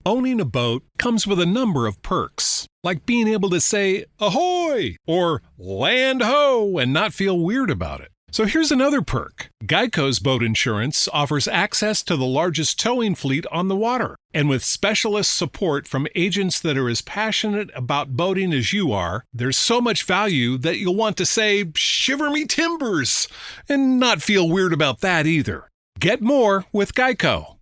Owning a boat comes with a number of perks, like being able to say ahoy or land ho and not feel weird about it. So here's another perk. Geico's boat insurance offers access to the largest towing fleet on the water. And with specialist support from agents that are as passionate about boating as you are, there's so much value that you'll want to say, shiver me timbers, and not feel weird about that either. Get more with Geico.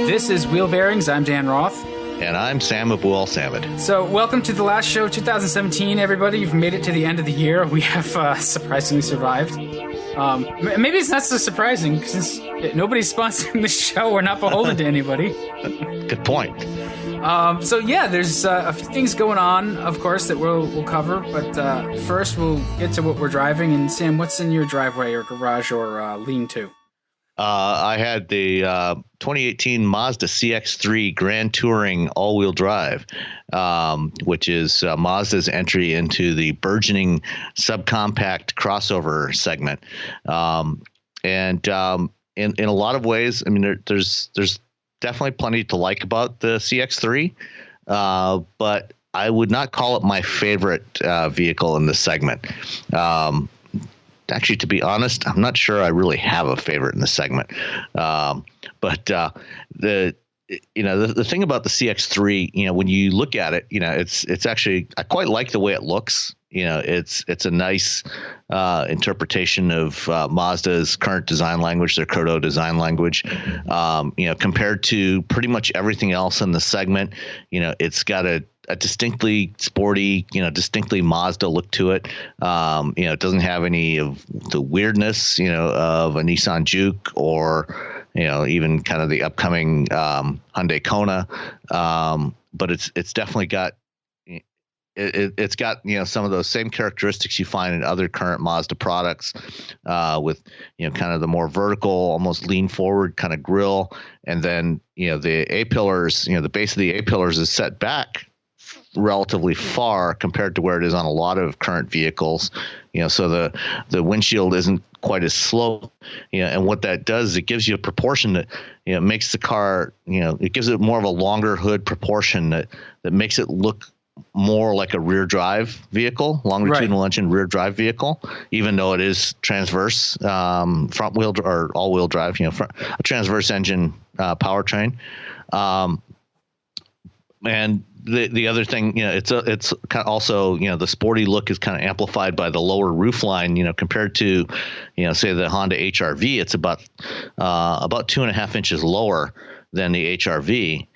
This is Wheelbearings. I'm Dan Roth. And I'm Sam Abuel-Samad. So welcome to the last show of 2017, everybody. You've made it to the end of the year. We have surprisingly survived. Maybe it's not so surprising, since nobody's sponsoring the show. We're not beholden to anybody. Good point. So yeah, there's a few things going on, of course, that we'll cover. But first, we'll get to what we're driving. And Sam, what's in your driveway or garage or lean-to? I had the 2018 Mazda CX-3 Grand Touring all-wheel drive, which is Mazda's entry into the burgeoning subcompact crossover segment. In a lot of ways, I mean, there's definitely plenty to like about the CX-3, but I would not call it my favorite vehicle in this segment. Actually, to be honest, I'm not sure I really have a favorite in the segment. But the thing about the CX-3, when you look at it, it's actually, I quite like the way it looks. It's a nice interpretation of Mazda's current design language, their Proto design language. Compared to pretty much everything else in the segment, it's got a distinctly sporty, distinctly Mazda look to it. It doesn't have any of the weirdness, of a Nissan Juke or, even kind of the upcoming Hyundai Kona. But it's definitely got, it's got, some of those same characteristics you find in other current Mazda products, with, kind of the more vertical, almost lean forward kind of grille. And then, the A-pillars, the base of the A-pillars is set back relatively far compared to where it is on a lot of current vehicles, so the windshield isn't quite as slow, and what that does is it gives you a proportion that, makes the car, it gives it more of a longer hood proportion that makes it look more like a rear drive vehicle, longitudinal engine rear drive vehicle, even though it is transverse, front wheel or all wheel drive, a transverse engine powertrain. And the other thing, it's kind of also, the sporty look is kind of amplified by the lower roof line, compared to, say the Honda HR-V. It's about 2.5 inches lower than the HR-V.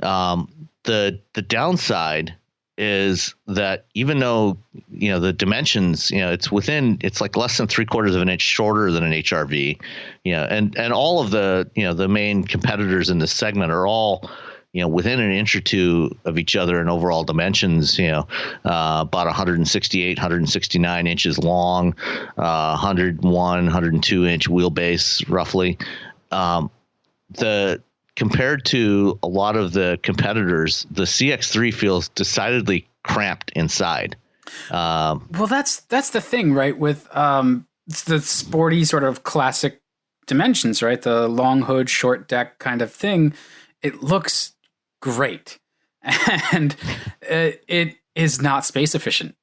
The downside is that even though, the dimensions, it's like less than 3/4 of an inch shorter than an HR-V, and all of the main competitors in this segment are all, within an inch or two of each other in overall dimensions, about 168, 169 inches long, 101, 102 inch wheelbase, roughly. Compared to a lot of the competitors, the CX-3 feels decidedly cramped inside. Well, that's the thing, right? With the sporty sort of classic dimensions, right? The long hood, short deck kind of thing. It looks great, and it is not space efficient.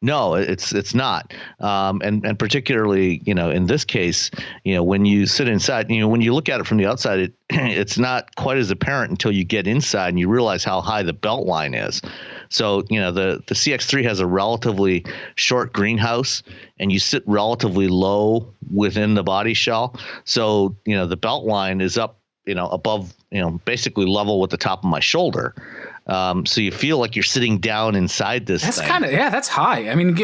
No, it's not. And particularly, in this case, when you sit inside, when you look at it from the outside, it's not quite as apparent until you get inside and you realize how high the belt line is. So, the CX-3 has a relatively short greenhouse and you sit relatively low within the body shell. So, the belt line is up, above, basically level with the top of my shoulder. So you feel like you're sitting down inside this That's thing. kind of, that's high. I mean,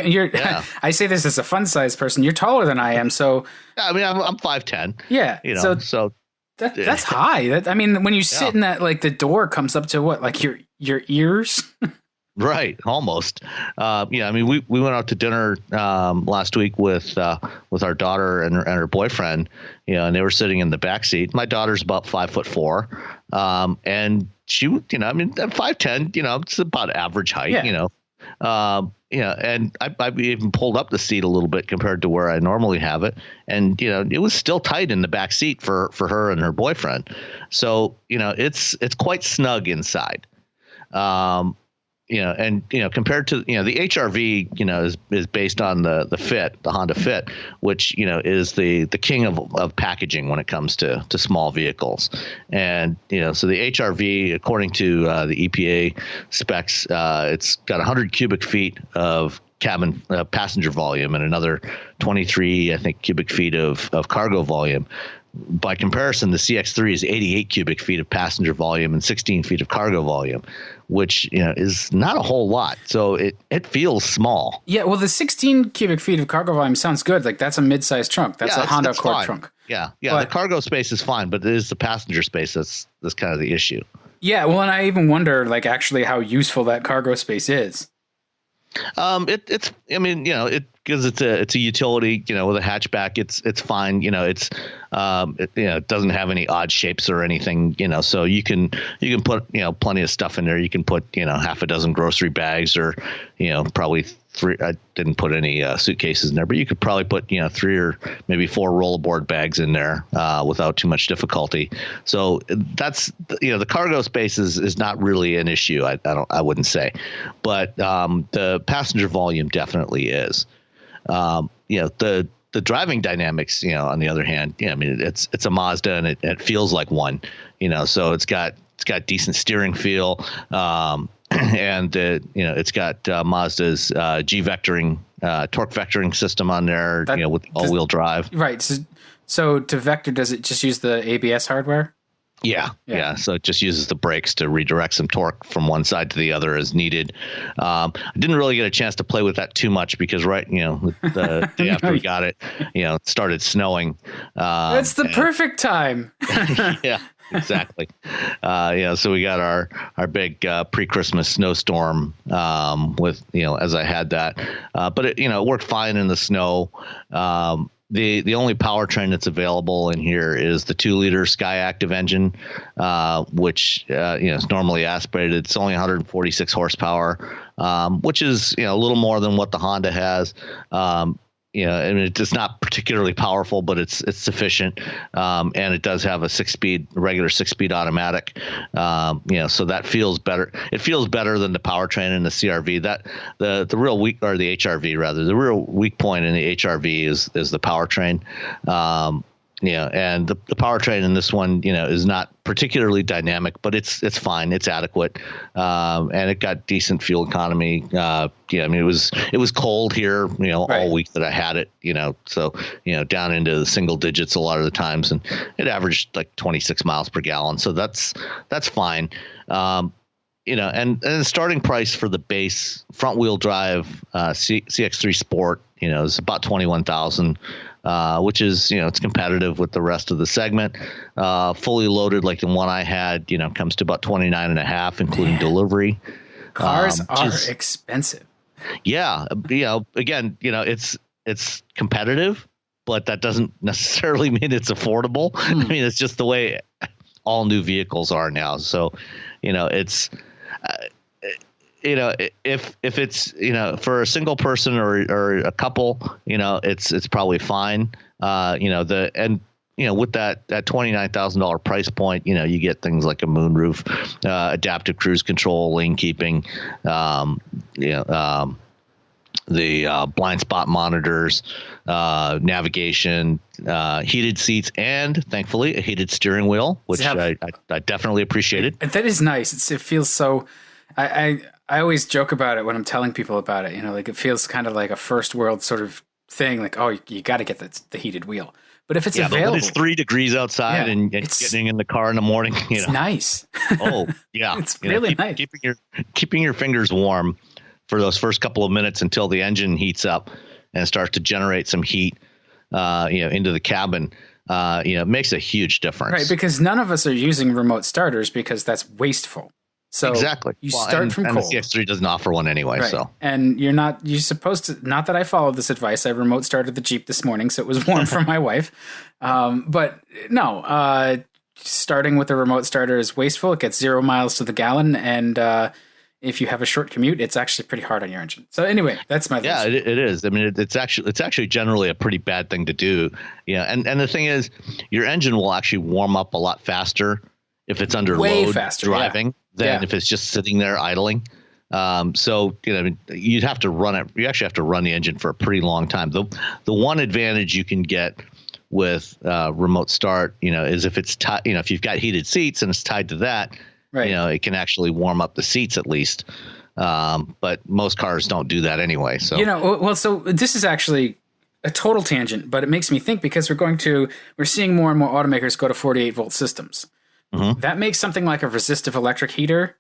I say this as a fun size person. You're taller than I am. So, I mean, I'm 5'10". Yeah. So that's high. When you sit in that, like the door comes up to what, like your ears? Right, almost. I mean, we went out to dinner last week with our daughter and her boyfriend, and they were sitting in the back seat. My daughter's about 5'4", and she, I mean, at 5'10", it's about average height, And I've even pulled up the seat a little bit compared to where I normally have it. And, it was still tight in the back seat for her and her boyfriend. So, it's quite snug inside. Compared to, the HRV, is based on the Fit, the Honda Fit, which, is the king of packaging when it comes to small vehicles. And, so the HRV, according to the EPA specs, it's got 100 cubic feet of cabin passenger volume and another 23, I think, cubic feet of cargo volume. By comparison, the CX-3 is 88 cubic feet of passenger volume and 16 feet of cargo volume, which is not a whole lot. So it feels small. Yeah, well, the 16 cubic feet of cargo volume sounds good. Like that's a mid-sized trunk. That's a Honda Accord fine. trunk. Yeah. But the cargo space is fine, but it is the passenger space that's kind of the issue. Yeah, well, and I even wonder, like, actually how useful that cargo space is. Because it's a utility, with a hatchback, it's fine. It doesn't have any odd shapes or anything, so you can put, plenty of stuff in there. You can put, half a dozen grocery bags or, probably three. I didn't put any suitcases in there, but you could probably put, 3 or maybe 4 rollerboard bags in there without too much difficulty. So that's, the cargo space is not really an issue. I wouldn't say, but the passenger volume definitely is. The driving dynamics, on the other hand, it's a Mazda and it feels like one, so it's got decent steering feel. And it's got Mazda's G-vectoring, torque vectoring system on there, with all-wheel drive. Right. So to vector, does it just use the ABS hardware? Yeah. So it just uses the brakes to redirect some torque from one side to the other as needed. I didn't really get a chance to play with that too much because the day after we got it, it started snowing. That's the perfect time. Yeah, exactly. So we got our big pre-Christmas snowstorm with, as I had that, but it worked fine in the snow. The only powertrain that's available in here is the 2-liter Skyactiv engine, which is normally aspirated. It's only 146 horsepower, which is a little more than what the Honda has. It's not particularly powerful, but it's sufficient, and it does have a regular 6-speed automatic. So that feels better. It feels better than the powertrain in the CRV. That the real weak, or the HRV rather, the real weak point in the HRV is the powertrain. And the powertrain in this one, is not particularly dynamic, but it's fine. It's adequate. And it got decent fuel economy. It was cold here, all week that I had it, so, down into the single digits a lot of the times, and it averaged like 26 miles per gallon. So that's fine. And the starting price for the base front wheel drive, CX3 Sport, is about $21,000. Which is, it's competitive with the rest of the segment. Fully loaded, like the one I had, comes to about 29.5, including delivery. Cars are expensive. Yeah. Again, it's competitive, but that doesn't necessarily mean it's affordable. I mean, it's just the way all new vehicles are now. So, it's, if it's, for a single person or a couple, it's probably fine. With that $29,000 price point, you get things like a moonroof, adaptive cruise control, lane keeping, the blind spot monitors, navigation, heated seats, and thankfully a heated steering wheel, which I definitely appreciated. That is nice. It feels so. I always joke about it when I'm telling people about it. Like it feels kind of like a first world sort of thing. Like, oh, you got to get the heated wheel. But if it's available, but it's 3 degrees outside and getting in the car in the morning, it's nice. Oh yeah, it's really nice. Keeping your fingers warm for those first couple of minutes until the engine heats up and starts to generate some heat, into the cabin. Makes a huge difference. Right, because none of us are using remote starters because that's wasteful. So exactly. You start from cold. And the CX3 doesn't offer one anyway. Right. So, and you're supposed to, not that I followed this advice. I remote started the Jeep this morning, so it was warm for my wife. But no, starting with a remote starter is wasteful. It gets 0 miles to the gallon, and if you have a short commute, it's actually pretty hard on your engine. So anyway, that's my yeah, it is. I mean, it's actually generally a pretty bad thing to do. Yeah, and the thing is, your engine will actually warm up a lot faster if it's under load driving than if it's just sitting there idling. So you'd have to run it. You actually have to run the engine for a pretty long time. The one advantage you can get with remote start, is if it's if you've got heated seats and it's tied to that, right. It can actually warm up the seats at least. But most cars don't do that anyway. So so this is actually a total tangent, but it makes me think because we're seeing more and more automakers go to 48-volt systems. Mm-hmm. That makes something like a resistive electric heater,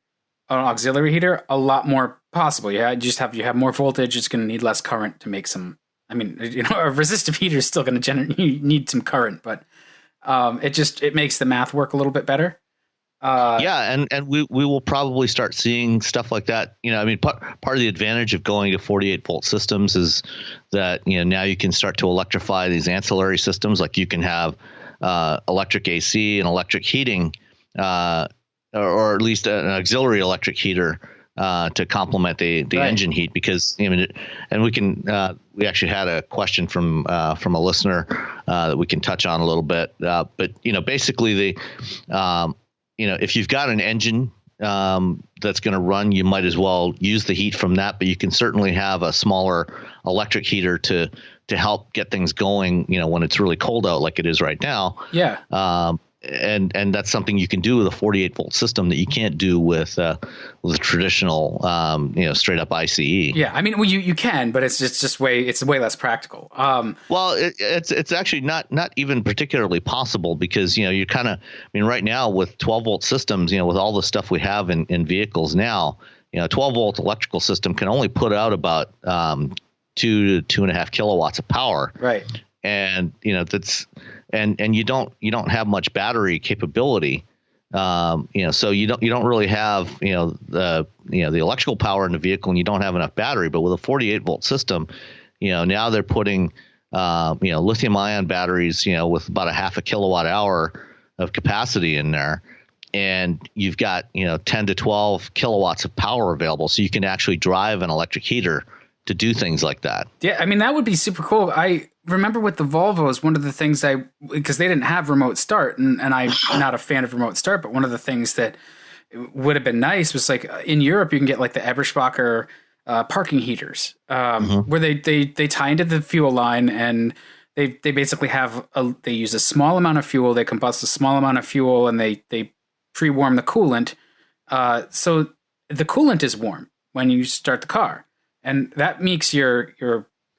an auxiliary heater, a lot more possible. Yeah, you have more voltage. It's going to need less current to make some. I mean, a resistive heater is still going to need some current, but it makes the math work a little bit better. And we will probably start seeing stuff like that. Part of the advantage of going to 48-volt systems is that now you can start to electrify these ancillary systems. Like you can have electric AC and electric heating, or at least an auxiliary electric heater to complement the right. engine heat. Because and we actually had a question from a listener that we can touch on a little bit. But basically if you've got an engine that's going to run, you might as well use the heat from that. But you can certainly have a smaller electric heater to help get things going, when it's really cold out like it is right now. Yeah. And that's something you can do with a 48-volt system that you can't do with a traditional, straight up ICE. Yeah, I mean, well, you can, but it's way less practical. Well, it's actually not even particularly possible because you're kind of, right now with 12-volt systems, with all the stuff we have in vehicles now, 12-volt electrical system can only put out about 2 to 2.5 kilowatts of power. Right. And that's. And you don't have much battery capability, so you don't really have the electrical power in the vehicle, and you don't have enough battery. But with a 48-volt system, now they're putting lithium-ion batteries, with about a half a kilowatt hour of capacity in there, and you've got 10 to 12 kilowatts of power available, so you can actually drive an electric heater to do things like that. Yeah, I mean, that would be super cool. I remember with the Volvos, one of the things because they didn't have remote start, and I'm not a fan of remote start, but one of the things that would have been nice was like in Europe, you can get like the Eberspacher parking heaters, where they tie into the fuel line, and they basically they use a small amount of fuel, they combust a small amount of fuel, and they pre-warm the coolant. So the coolant is warm when you start the car. And that makes your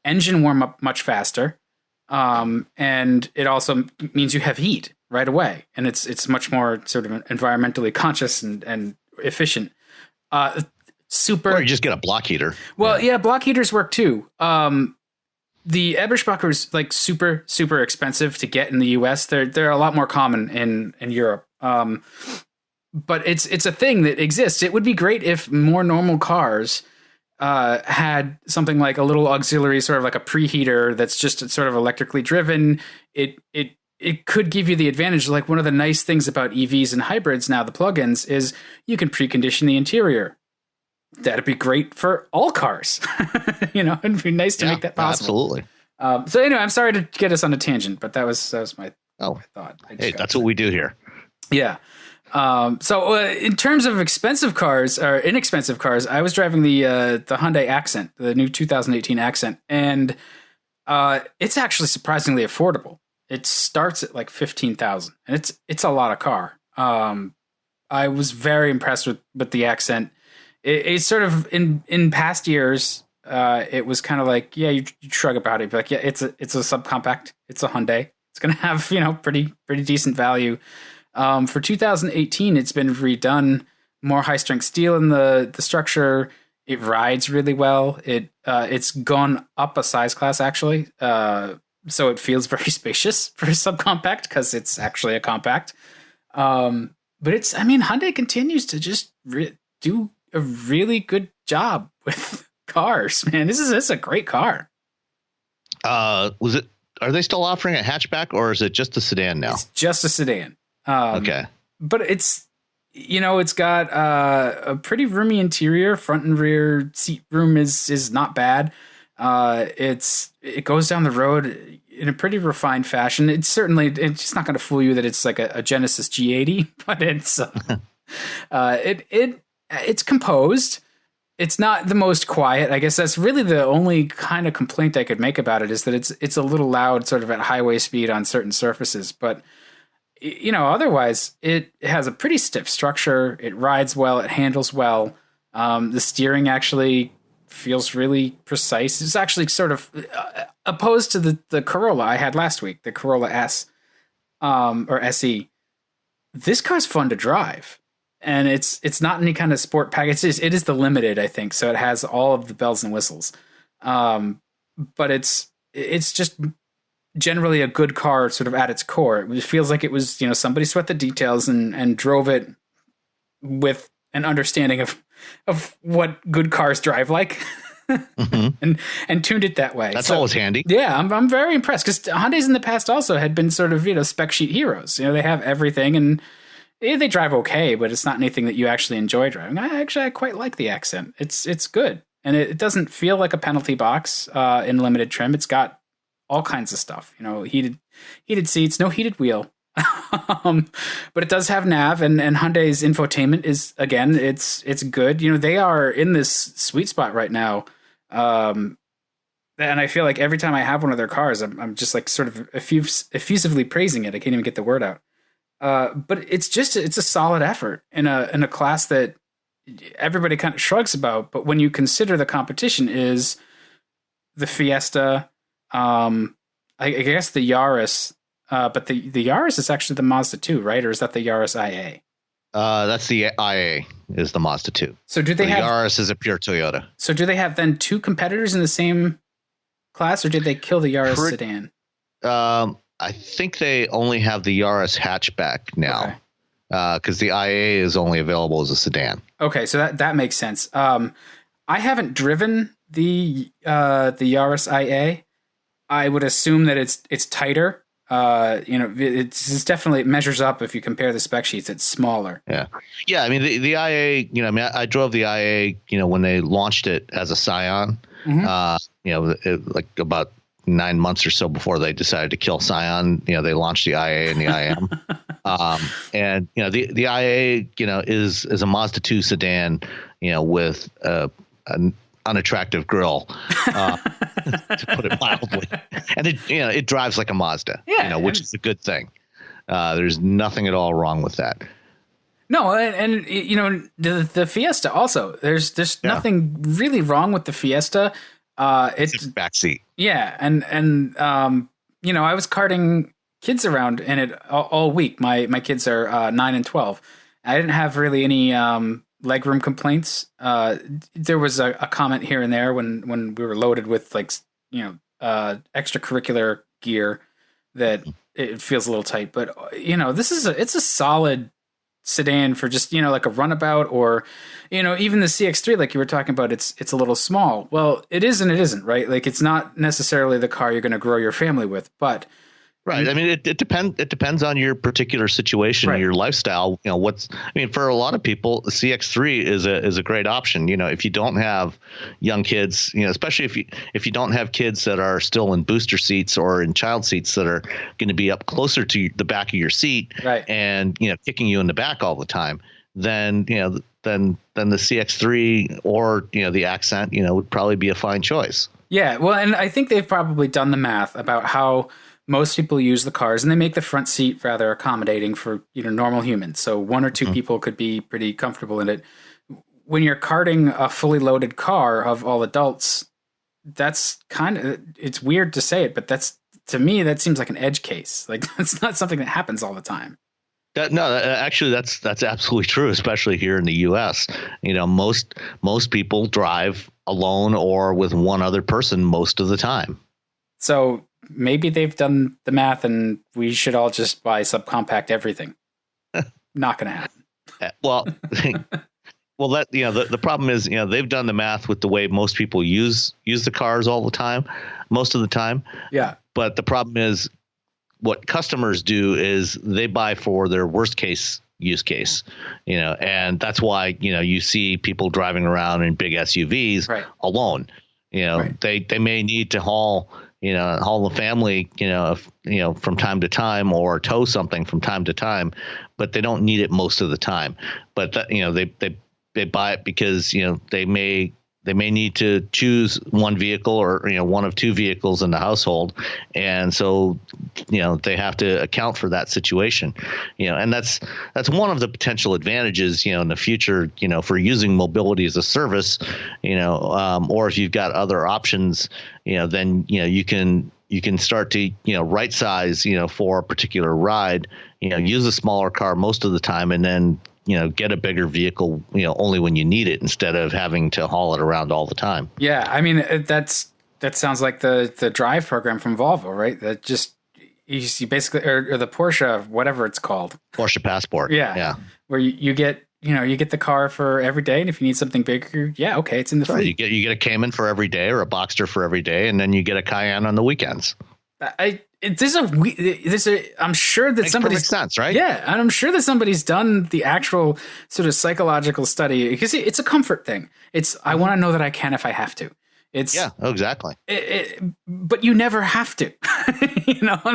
engine warm up much faster, and it also means you have heat right away, and it's much more sort of environmentally conscious and efficient. Super. Or you just get a block heater. Well, yeah, block heaters work too. The Eberspacher is like super super expensive to get in the U.S. They're a lot more common in Europe. But it's a thing that exists. It would be great if more normal cars had something like a little auxiliary, sort of like a preheater that's just sort of electrically driven. It could give you the advantage. Like one of the nice things about EVs and hybrids now, the plugins, is you can precondition the interior. That'd be great for all cars. It'd be nice to make that possible. Absolutely. So anyway, I'm sorry to get us on a tangent, but that was my thought. Hey, that's what we do here. Yeah. So in terms of expensive cars or inexpensive cars, I was driving the Hyundai Accent, the new 2018 Accent, and it's actually surprisingly affordable. It starts at like $15,000, and it's a lot of car. I was very impressed with the Accent. It's sort of in past years, it was kind of like, yeah, you shrug about it, but like, yeah, it's a subcompact, it's a Hyundai, it's gonna have pretty decent value. For 2018, it's been redone, more high strength steel in the structure. It rides really well. It's gone up a size class actually, so it feels very spacious for a subcompact because it's actually a compact. But Hyundai continues to just do a really good job with cars. Man, this is a great car. Are they still offering a hatchback, or is it just a sedan now? It's just a sedan. Okay. But it's, It's got a pretty roomy interior. Front and rear seat room is not bad. It goes down the road in a pretty refined fashion. It's just not going to fool you that it's like a Genesis G80, but it's composed. It's not the most quiet. I guess that's really the only kind of complaint I could make about it, is that it's a little loud sort of at highway speed on certain surfaces. But, otherwise it has a pretty stiff structure. It rides well. It handles well. The steering actually feels really precise. It's actually sort of opposed to the Corolla I had last week, the Corolla S or SE. This car's fun to drive. And it's not any kind of sport package. It is the Limited, I think. So it has all of the bells and whistles. But it's just generally a good car sort of at its core. It feels like it was, somebody sweat the details and drove it with an understanding of what good cars drive like. Mm-hmm. and tuned it that way. That's always handy. Yeah, I'm very impressed, because Hyundais in the past also had been sort of, spec sheet heroes. They have everything, and they drive okay, but it's not anything that you actually enjoy driving. I quite like the Accent. It's good, and it doesn't feel like a penalty box in limited trim. It's got all kinds of stuff. Heated seats, no heated wheel, but it does have nav, and Hyundai's infotainment is, again, it's good. They are in this sweet spot right now, and I feel like every time I have one of their cars, I'm just like sort of effusively praising it. I can't even get the word out. But it's a solid effort in a class that everybody kind of shrugs about. But when you consider the competition is the Fiesta, I guess the Yaris, but the Yaris is actually the Mazda 2, right? Or is that the Yaris IA? That's the IA is the Mazda 2. So do they have Yaris is a pure Toyota. So do they have then two competitors in the same class, or did they kill the Yaris sedan? I think they only have the Yaris hatchback now, because the IA is only available as a sedan. Okay, so that makes sense. I haven't driven the Yaris IA. I would assume that it's tighter. It's definitely, it measures up if you compare the spec sheets. It's smaller. Yeah. I mean, the IA. I drove the IA. When they launched it as a Scion. Mm-hmm. Like about 9 months or so before they decided to kill Scion, they launched the IA and the IM. And the IA, is a Mazda 2 sedan, with an unattractive grille, to put it mildly. And it drives like a Mazda, which is a good thing. There's nothing at all wrong with that. No, and the Fiesta also. There's nothing really wrong with the Fiesta. It's backseat. Yeah, and I was carting kids around in it all week. My kids are 9 and 12. I didn't have really any legroom complaints. There was a comment here and there when we were loaded with extracurricular gear that it feels a little tight. But it's a solid sedan for just like a runabout, or even the CX-3, like you were talking about, it's a little small. Well, it is and it isn't, right? Like, it's not necessarily the car you're going to grow your family with, but right. I mean, it depends on your particular situation, right, your lifestyle. For a lot of people, the CX-3 is a great option. If you don't have young kids, especially if you don't have kids that are still in booster seats or in child seats that are going to be up closer to the back of your seat, right, and kicking you in the back all the time, then then the CX-3 or the Accent would probably be a fine choice. Yeah, well, and I think they've probably done the math about how most people use the cars, and they make the front seat rather accommodating for normal humans. So one or two people could be pretty comfortable in it. When you're carting a fully loaded car of all adults, that's it's weird to say it, but to me that seems like an edge case. Like, that's not something that happens all the time. Actually, that's absolutely true, especially here in the U.S. Most people drive alone or with one other person most of the time. So maybe they've done the math and we should all just buy subcompact everything. Not going to happen. Well, that the problem is they've done the math with the way most people use the cars all the time, most of the time. Yeah. But the problem is what customers do is they buy for their worst case use case, and that's why, you see people driving around in big SUVs alone. They may need to haul the family, from time to time, or tow something from time to time, but they don't need it most of the time. But they buy it because, they may need to choose one vehicle or, one of two vehicles in the household. And so, they have to account for that situation, and that's one of the potential advantages, in the future, for using mobility as a service, or if you've got other options, then, you can start to, right size, for a particular ride, use a smaller car most of the time, and then, get a bigger vehicle, only when you need it, instead of having to haul it around all the time. Yeah. I mean, that sounds like the Drive program from Volvo, right? That just, you see basically, or the Porsche, whatever it's called. Porsche Passport. Yeah. Where you get the car for every day. And if you need something bigger, okay, it's in the fleet. You get a Cayman for every day, or a Boxster for every day. And then you get a Cayenne on the weekends. I'm sure that Makes somebody's perfect sense, right? Yeah, and I'm sure that somebody's done the actual sort of psychological study, because it's a comfort thing. It's I want to know that I can if I have to. It's exactly. But you never have to.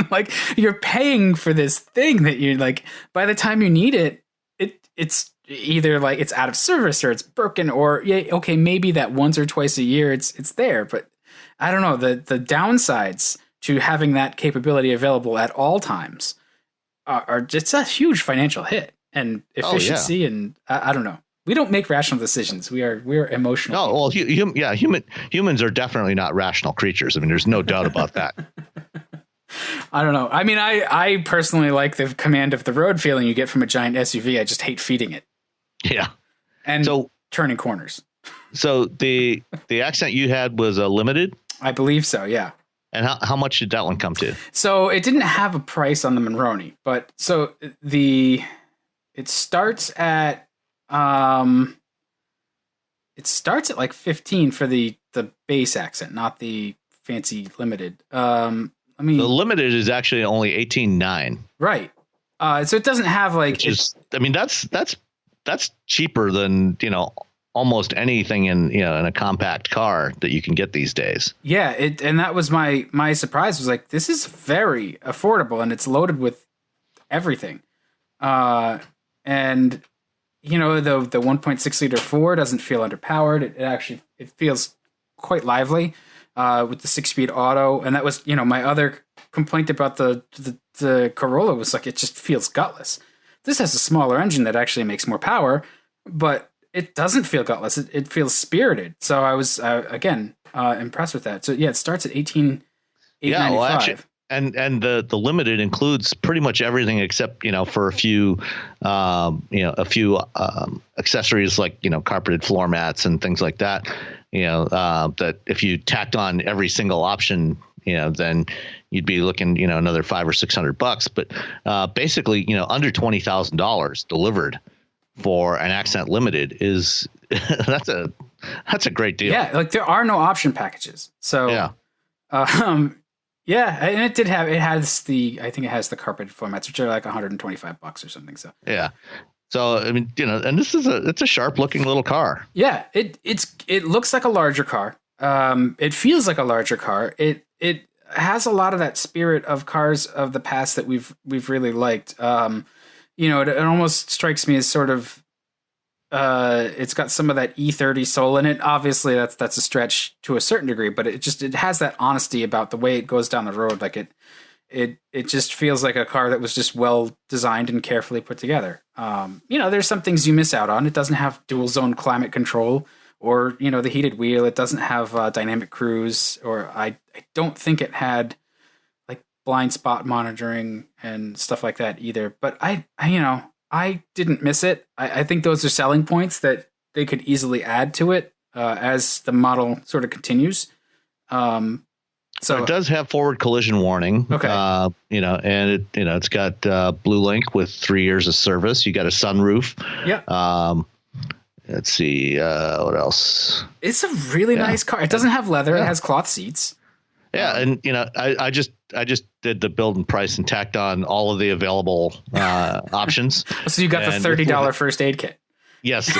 Like, you're paying for this thing that you like. By the time you need it, it's either like it's out of service, or it's broken, or maybe that once or twice a year it's there. But I don't know, the downsides to having that capability available at all times are just a huge financial hit and efficiency. And I don't know. We don't make rational decisions. We're emotional. No, well, humans are definitely not rational creatures. I mean, there's no doubt about that. I don't know. I mean, I personally like the command of the road feeling you get from a giant SUV. I just hate feeding it. Yeah. And turning corners. So the Accent you had was a limited? I believe so, yeah. And how much did that one come to? So it didn't have a price on the Monroney, but so it starts at like 15 for the base Accent, not the fancy limited. The limited is actually only 18.9. Right. So it doesn't have like that's cheaper than, almost anything in a compact car that you can get these days. Yeah, and that was my surprise, was like, this is very affordable, and it's loaded with everything. And the 1.6 liter 4 doesn't feel underpowered. It feels quite lively with the 6-speed auto. And that was, my other complaint about the Corolla was like, it just feels gutless. This has a smaller engine that actually makes more power, but it doesn't feel gutless. It feels spirited. So I was impressed with that. So yeah, it starts at 18,895. Yeah, well, actually, and the limited includes pretty much everything except for a few accessories like carpeted floor mats and things like that. That if you tacked on every single option, then you'd be looking another $500 or $600. But basically under $20,000 delivered for an Accent limited is that's a great deal. Yeah, like there are no option packages. So yeah. And it has the carpeted floor mats, which are like $125 or something. So yeah. So I mean, and it's a sharp looking little car. Yeah, it looks like a larger car. It feels like a larger car. It has a lot of that spirit of cars of the past that we've really liked. It almost strikes me as sort of, it's got some of that E30 soul in it. Obviously, that's a stretch to a certain degree, but it has that honesty about the way it goes down the road. Like it just feels like a car that was just well designed and carefully put together. There's some things you miss out on. It doesn't have dual zone climate control or the heated wheel. It doesn't have dynamic cruise, or I don't think it had blind spot monitoring and stuff like that either. But I didn't miss it. I think those are selling points that they could easily add to it as the model sort of continues. So it does have forward collision warning. Okay. And it's got Blue Link with 3 years of service. You got a sunroof. Yeah. Let's see what else. It's a really nice car. It doesn't have leather. It has cloth seats. Yeah, and I just did the build and price and tacked on all of the available options. So you got the $30 first aid kit. Yes.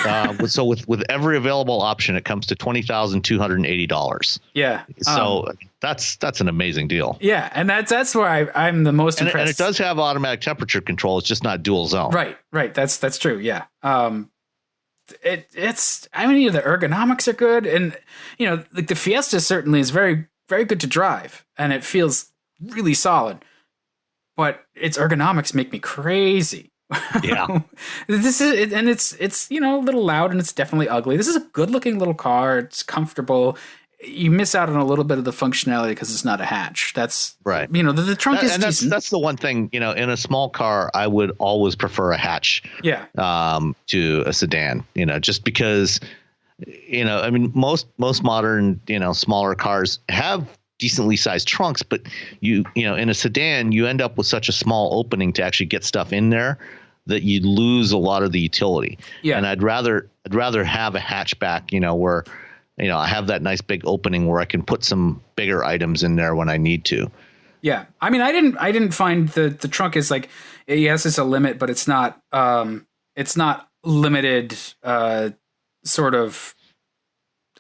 So with every available option, it comes to $20,280. Yeah. So that's an amazing deal. Yeah, and that's where I'm the most impressed. And it does have automatic temperature control. It's just not dual zone. Right. That's true. Yeah. It's the ergonomics are good, and like the Fiesta certainly is very, very good to drive, and it feels really solid. But its ergonomics make me crazy. Yeah. This is, and it's a little loud, and it's definitely ugly. This is a good looking little car. It's comfortable. You miss out on a little bit of the functionality because it's not a hatch. That's right. The trunk is decent. That's the one thing, in a small car, I would always prefer a hatch. Yeah. To a sedan, just because, most modern, smaller cars have decently sized trunks, but in a sedan, you end up with such a small opening to actually get stuff in there that you lose a lot of the utility. Yeah. And I'd rather have a hatchback, where, I have that nice big opening where I can put some bigger items in there when I need to. Yeah. I mean, I didn't find the trunk is like, yes, it's a limit, but it's not limited, sort of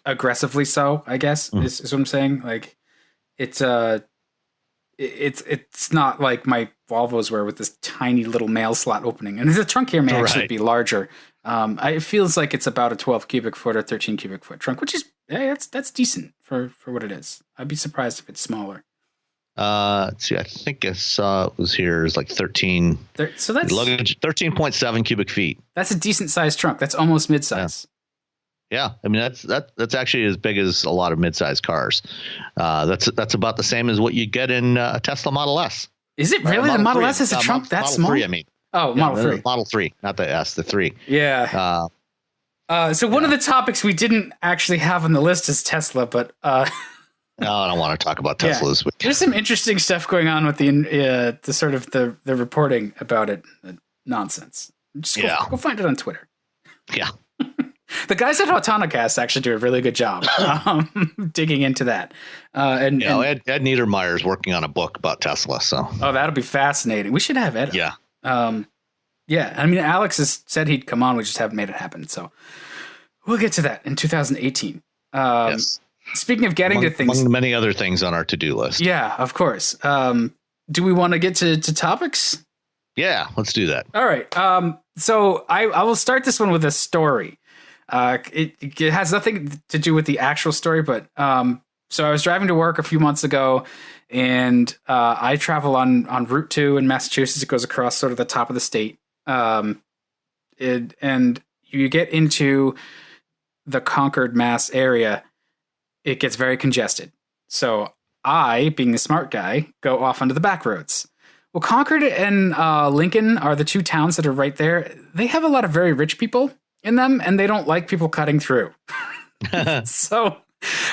aggressively so, I guess, is what I'm saying. Like it's not like my Volvos were with this tiny little mail slot opening, and the trunk here may actually be larger. It feels like it's about a 12 cubic foot or 13 cubic foot trunk, which is that's decent for what it is. I'd be surprised if it's smaller. Let's see. I think I saw it was here is like 13. So that's luggage 13.7 cubic feet. That's a decent sized trunk. That's almost midsize. Yeah. I mean that's actually as big as a lot of midsize cars. That's about the same as what you get in a Tesla Model S. Is it really? The Model S has a trunk that small? Model 3, I mean. Oh, Model 3. Model 3, not the S, the 3. Yeah. So one of the topics we didn't actually have on the list is Tesla, but no, I don't want to talk about Tesla this week. There's some interesting stuff going on with the sort of the reporting about it. Nonsense. Just go find it on Twitter. Yeah. The guys at Autonocast actually do a really good job digging into that. And Ed Niedermeyer is working on a book about Tesla. So that'll be fascinating. We should have Ed. Yeah. Yeah. I mean, Alex has said he'd come on. We just haven't made it happen. So we'll get to that in 2018. Yes. Speaking of getting to things, among many other things on our to-do list. Yeah, of course. Do we want to get to topics? Yeah, let's do that. All right. So I will start this one with a story. It has nothing to do with the actual story, but so I was driving to work a few months ago, and I travel on Route 2 in Massachusetts. It goes across sort of the top of the state. And you get into the Concord, Mass area, it gets very congested. So I, being the smart guy, go off onto the back roads. Well, Concord and Lincoln are the two towns that are right there. They have a lot of very rich people in them, and they don't like people cutting through. So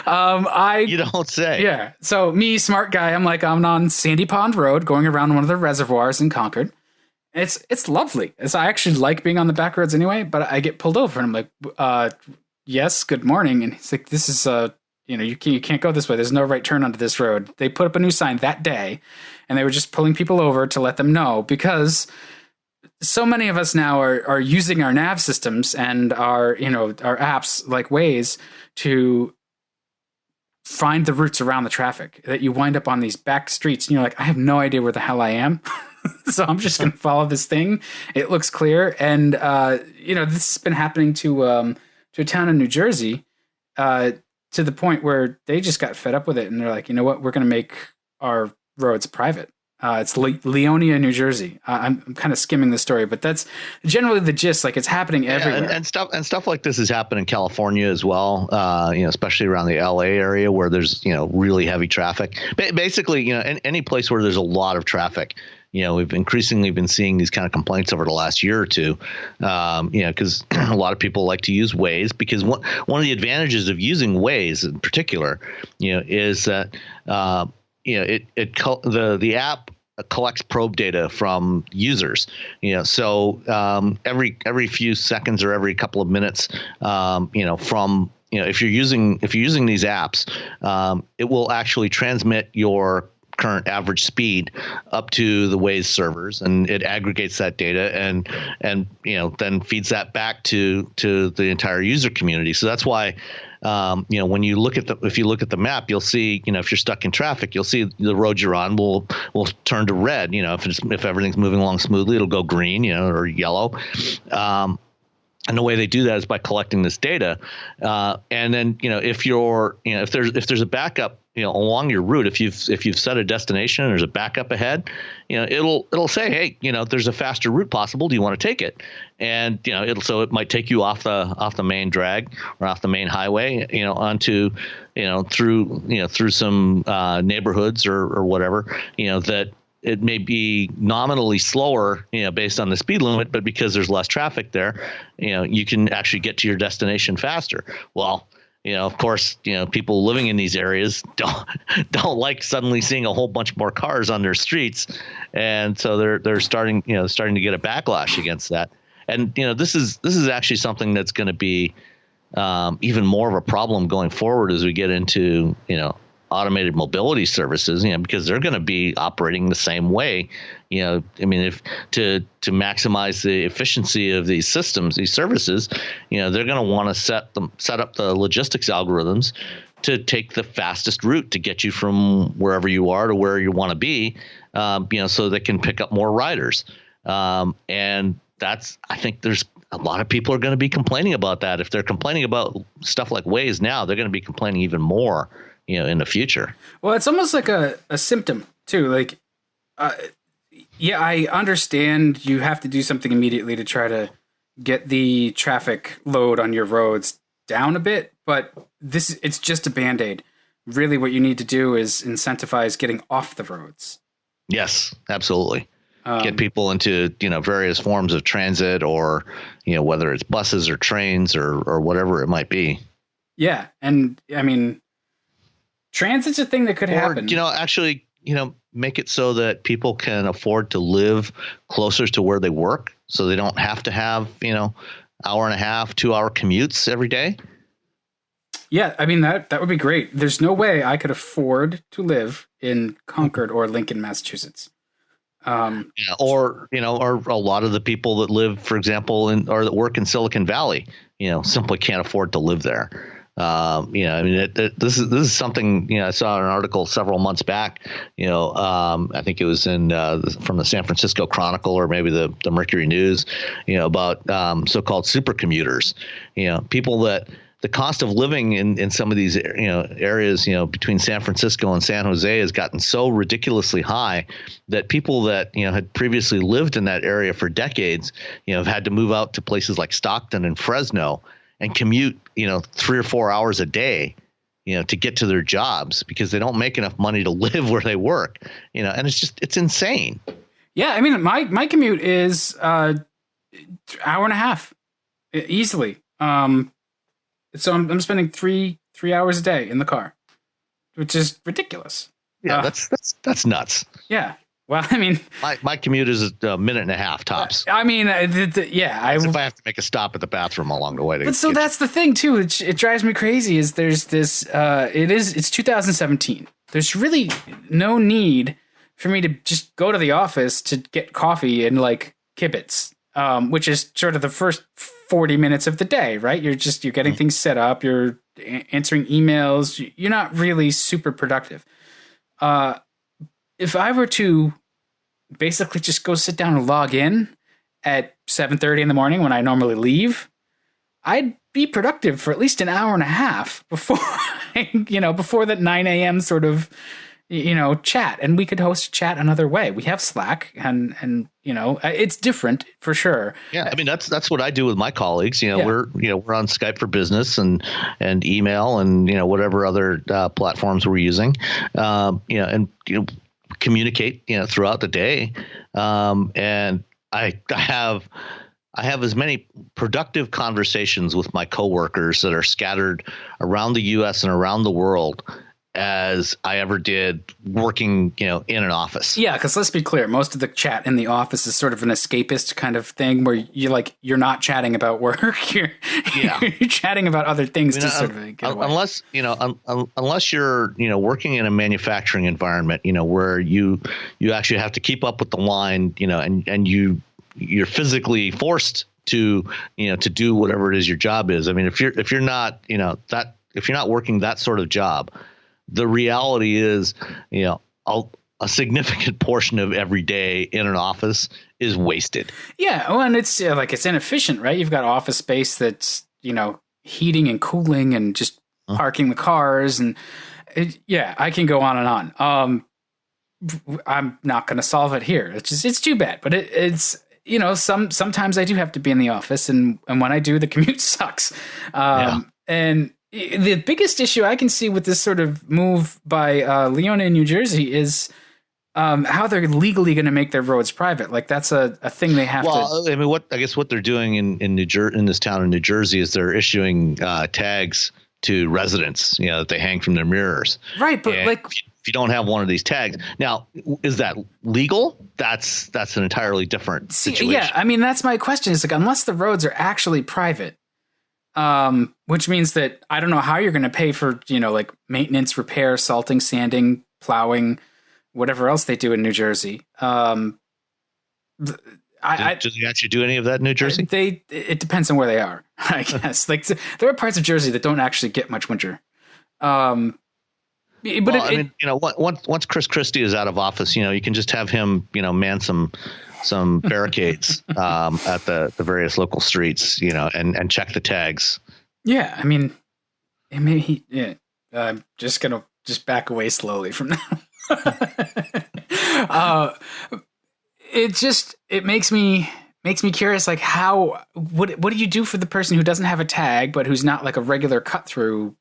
you don't say. Yeah. So me, smart guy, I'm on Sandy Pond Road going around one of the reservoirs in Concord. It's lovely. I actually like being on the back roads anyway, but I get pulled over and I'm like, yes, good morning. And he's like, this is you can't go this way. There's no right turn onto this road. They put up a new sign that day, and they were just pulling people over to let them know, because so many of us now are using our nav systems and our apps like Waze to find the routes around the traffic, that you wind up on these back streets and you're like, I have no idea where the hell I am. So I'm just going to follow this thing. It looks clear. And, this has been happening to a town in New Jersey, to the point where they just got fed up with it. And they're like, you know what? We're going to make our roads private. It's Leonia, New Jersey. I'm kind of skimming the story, but that's generally the gist. Like, it's happening everywhere. And stuff like this has happened in California as well. Especially around the LA area where there's really heavy traffic. Basically, any place where there's a lot of traffic. We've increasingly been seeing these kind of complaints over the last year or two. Because a lot of people like to use Waze, because one of the advantages of using Waze in particular, is that the app collects probe data from users. So every few seconds or every couple of minutes, from if you're using these apps, it will actually transmit your current average speed up to the Waze servers, and it aggregates that data and then feeds that back to the entire user community. So that's why when you look at if you look at the map, you'll see, if you're stuck in traffic, you'll see the road you're on will turn to red. If everything's moving along smoothly, it'll go green, or yellow. And the way they do that is by collecting this data, and then if there's a backup along your route, if you've set a destination and there's a backup ahead, it'll say, hey, there's a faster route possible. Do you want to take it? And it might take you off the main drag or off the main highway, onto through some neighborhoods or whatever, that it may be nominally slower, based on the speed limit, but because there's less traffic there, you can actually get to your destination faster. Well, of course, people living in these areas don't like suddenly seeing a whole bunch more cars on their streets, and so they're starting to get a backlash against that. And this is actually something that's going to be even more of a problem going forward as we get into automated mobility services, because they're going to be operating the same way. If to maximize the efficiency of these systems, these services, they're going to want to set up the logistics algorithms to take the fastest route to get you from wherever you are to where you want to be, so they can pick up more riders. And I think there's a lot of people are going to be complaining about that. If they're complaining about stuff like Waze now, they're going to be complaining even more in the future. Well, it's almost like a symptom too. Like, I understand you have to do something immediately to try to get the traffic load on your roads down a bit, but it's just a Band-Aid. Really what you need to do is incentivize getting off the roads. Yes, absolutely. Get people into, various forms of transit, or, whether it's buses or trains or whatever it might be. Yeah. And I mean, transit's a thing that could happen. Actually, make it so that people can afford to live closer to where they work, so they don't have to have, hour and a half, 2 hour commutes every day. Yeah. I mean, that would be great. There's no way I could afford to live in Concord or Lincoln, Massachusetts. Or a lot of the people that live, for example, or that work in Silicon Valley, simply can't afford to live there. This is something, I saw an article several months back, I think it was from the San Francisco Chronicle or maybe the Mercury News, about so-called supercommuters, people that the cost of living in some of these, areas, between San Francisco and San Jose has gotten so ridiculously high that people that, had previously lived in that area for decades, have had to move out to places like Stockton and Fresno and commute, 3 or 4 hours a day, to get to their jobs because they don't make enough money to live where they work, and it's insane. Yeah. I mean, my commute is hour and a half easily. So I'm spending three hours a day in the car, which is ridiculous. Yeah, that's nuts. Yeah. Well, I mean, my commute is a minute and a half tops. I mean, if I have to make a stop at the bathroom along the way. But so that's the thing too. It drives me crazy. Is there's this? It's 2017. There's really no need for me to just go to the office to get coffee and like kibitz, which is sort of the first 40 minutes of the day, right? You're getting things set up. You're answering emails. You're not really super productive. If I were to basically just go sit down and log in at 7:30 in the morning when I normally leave, I'd be productive for at least an hour and a half before, before that 9 a.m. sort of, chat. And we could host a chat another way. We have Slack and it's different for sure. Yeah. I mean, that's what I do with my colleagues. We're on Skype for Business and email and, whatever other platforms we're using, and, communicate, throughout the day. And I have as many productive conversations with my coworkers that are scattered around the U.S. and around the world as I ever did working, in an office. Yeah, because let's be clear, most of the chat in the office is sort of an escapist kind of thing where you're not chatting about work, you're chatting about other things to sort of get away. Unless you're working in a manufacturing environment, where you actually have to keep up with the line, and you're physically forced to do whatever it is your job is. I mean, if you're not working that sort of job, the reality is, a significant portion of every day in an office is wasted. Yeah. Well, and it's it's inefficient, right? You've got office space that's, heating and cooling and just parking the cars. And I can go on and on. I'm not going to solve it here. It's too bad, but it's, sometimes I do have to be in the office, and when I do, the commute sucks. And the biggest issue I can see with this sort of move by Leonia in New Jersey is how they're legally going to make their roads private. Like that's a thing they have to. Well, I mean, what they're doing in this town in New Jersey is they're issuing tags to residents, that they hang from their mirrors. Right, but and if you don't have one of these tags, now is that legal? That's an entirely different situation. Yeah, I mean that's my question. Is unless the roads are actually private. Which means that I don't know how you're going to pay for, maintenance, repair, salting, sanding, plowing, whatever else they do in New Jersey. Do they actually do any of that in New Jersey? It depends on where they are, I guess. There are parts of Jersey that don't actually get much winter. Once Chris Christie is out of office, you can just have him, man some barricades at the various local streets, and check the tags. Yeah, I mean, I'm just gonna back away slowly from that. It makes me curious. Like, what do you do for the person who doesn't have a tag, but who's not like a regular cut through?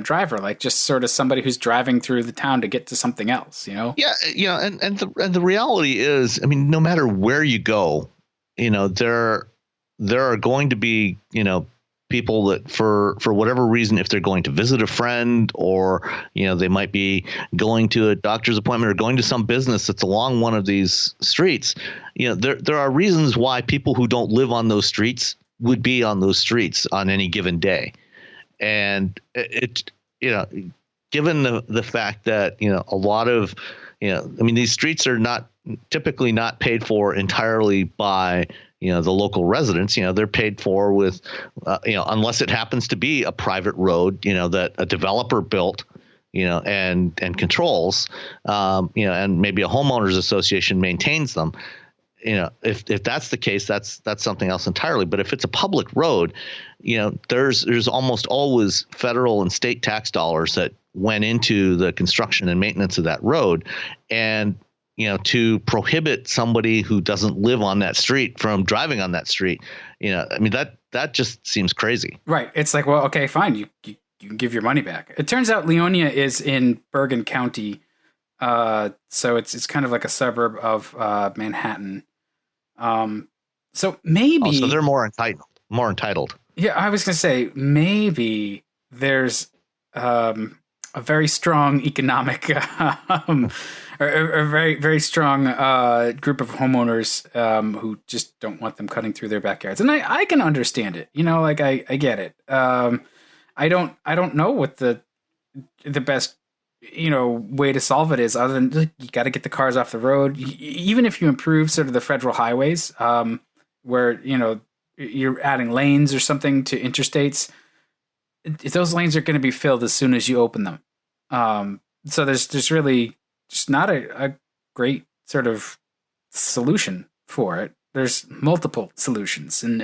Driver, like just sort of somebody who's driving through the town to get to something else, Yeah. And the reality is, I mean, no matter where you go, there are going to be, people that for whatever reason, if they're going to visit a friend or, they might be going to a doctor's appointment or going to some business that's along one of these streets, there are reasons why people who don't live on those streets would be on those streets on any given day. And given the fact that, a lot of, these streets are typically not paid for entirely by, the local residents, they're paid for with, unless it happens to be a private road, that a developer built, and controls, and maybe a homeowners association maintains them. If that's the case, that's something else entirely. But if it's a public road, there's almost always federal and state tax dollars that went into the construction and maintenance of that road. And, to prohibit somebody who doesn't live on that street from driving on that street, that just seems crazy. Right. It's like, well, okay, fine. You can give your money back. It turns out Leonia is in Bergen County. So it's kind of like a suburb of Manhattan. So maybe so they're more entitled. Yeah, I was going to say maybe there's a very strong economic or a very, very strong group of homeowners who just don't want them cutting through their backyards. And I can understand it. I get it. I don't know what the best way to solve it is, other than you got to get the cars off the road. Even if you improve sort of the federal highways, where you're adding lanes or something to interstates, those lanes are going to be filled as soon as you open them. So there's really just not a great sort of solution for it. There's multiple solutions, and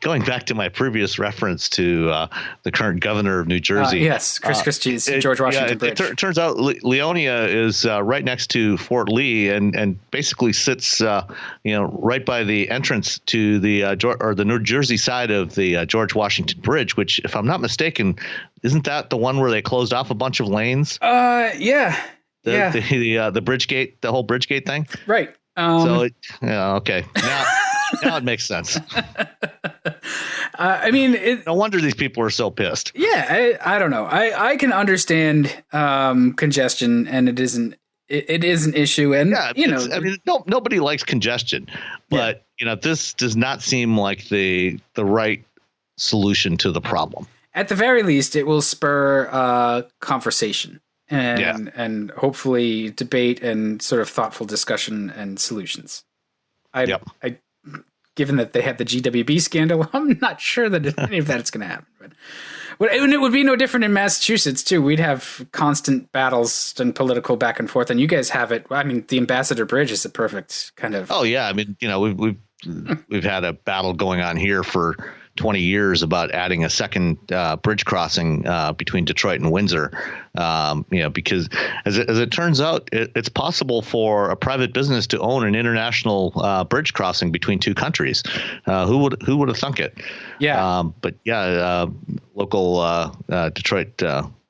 going back to my previous reference to the current governor of New Jersey. Yes, Chris Christie's George Washington Bridge. It turns out Leonia is right next to Fort Lee and basically sits right by the entrance to the New Jersey side of the George Washington Bridge, which, if I'm not mistaken, isn't that the one where they closed off a bunch of lanes? Yeah. The bridge gate, the whole bridge gate thing. Right. Okay. Now it makes sense. I mean, No wonder these people are so pissed. Yeah, I don't know. I can understand congestion, and it is an issue, and Yeah, I mean, nobody likes congestion, but this does not seem like the right solution to the problem. At the very least, it will spur conversation and hopefully debate and sort of thoughtful discussion and solutions. Given that they had the GWB scandal, I'm not sure that any of that is going to happen. But it would be no different in Massachusetts, too. We'd have constant battles and political back and forth, and you guys have it. I mean, the Ambassador Bridge is a perfect kind of... Oh, yeah. I mean, we've had a battle going on here for 20 years about adding a second bridge crossing between Detroit and Windsor, because as it turns out, it's possible for a private business to own an international bridge crossing between two countries. Who would have thunk it? Yeah. Local Detroit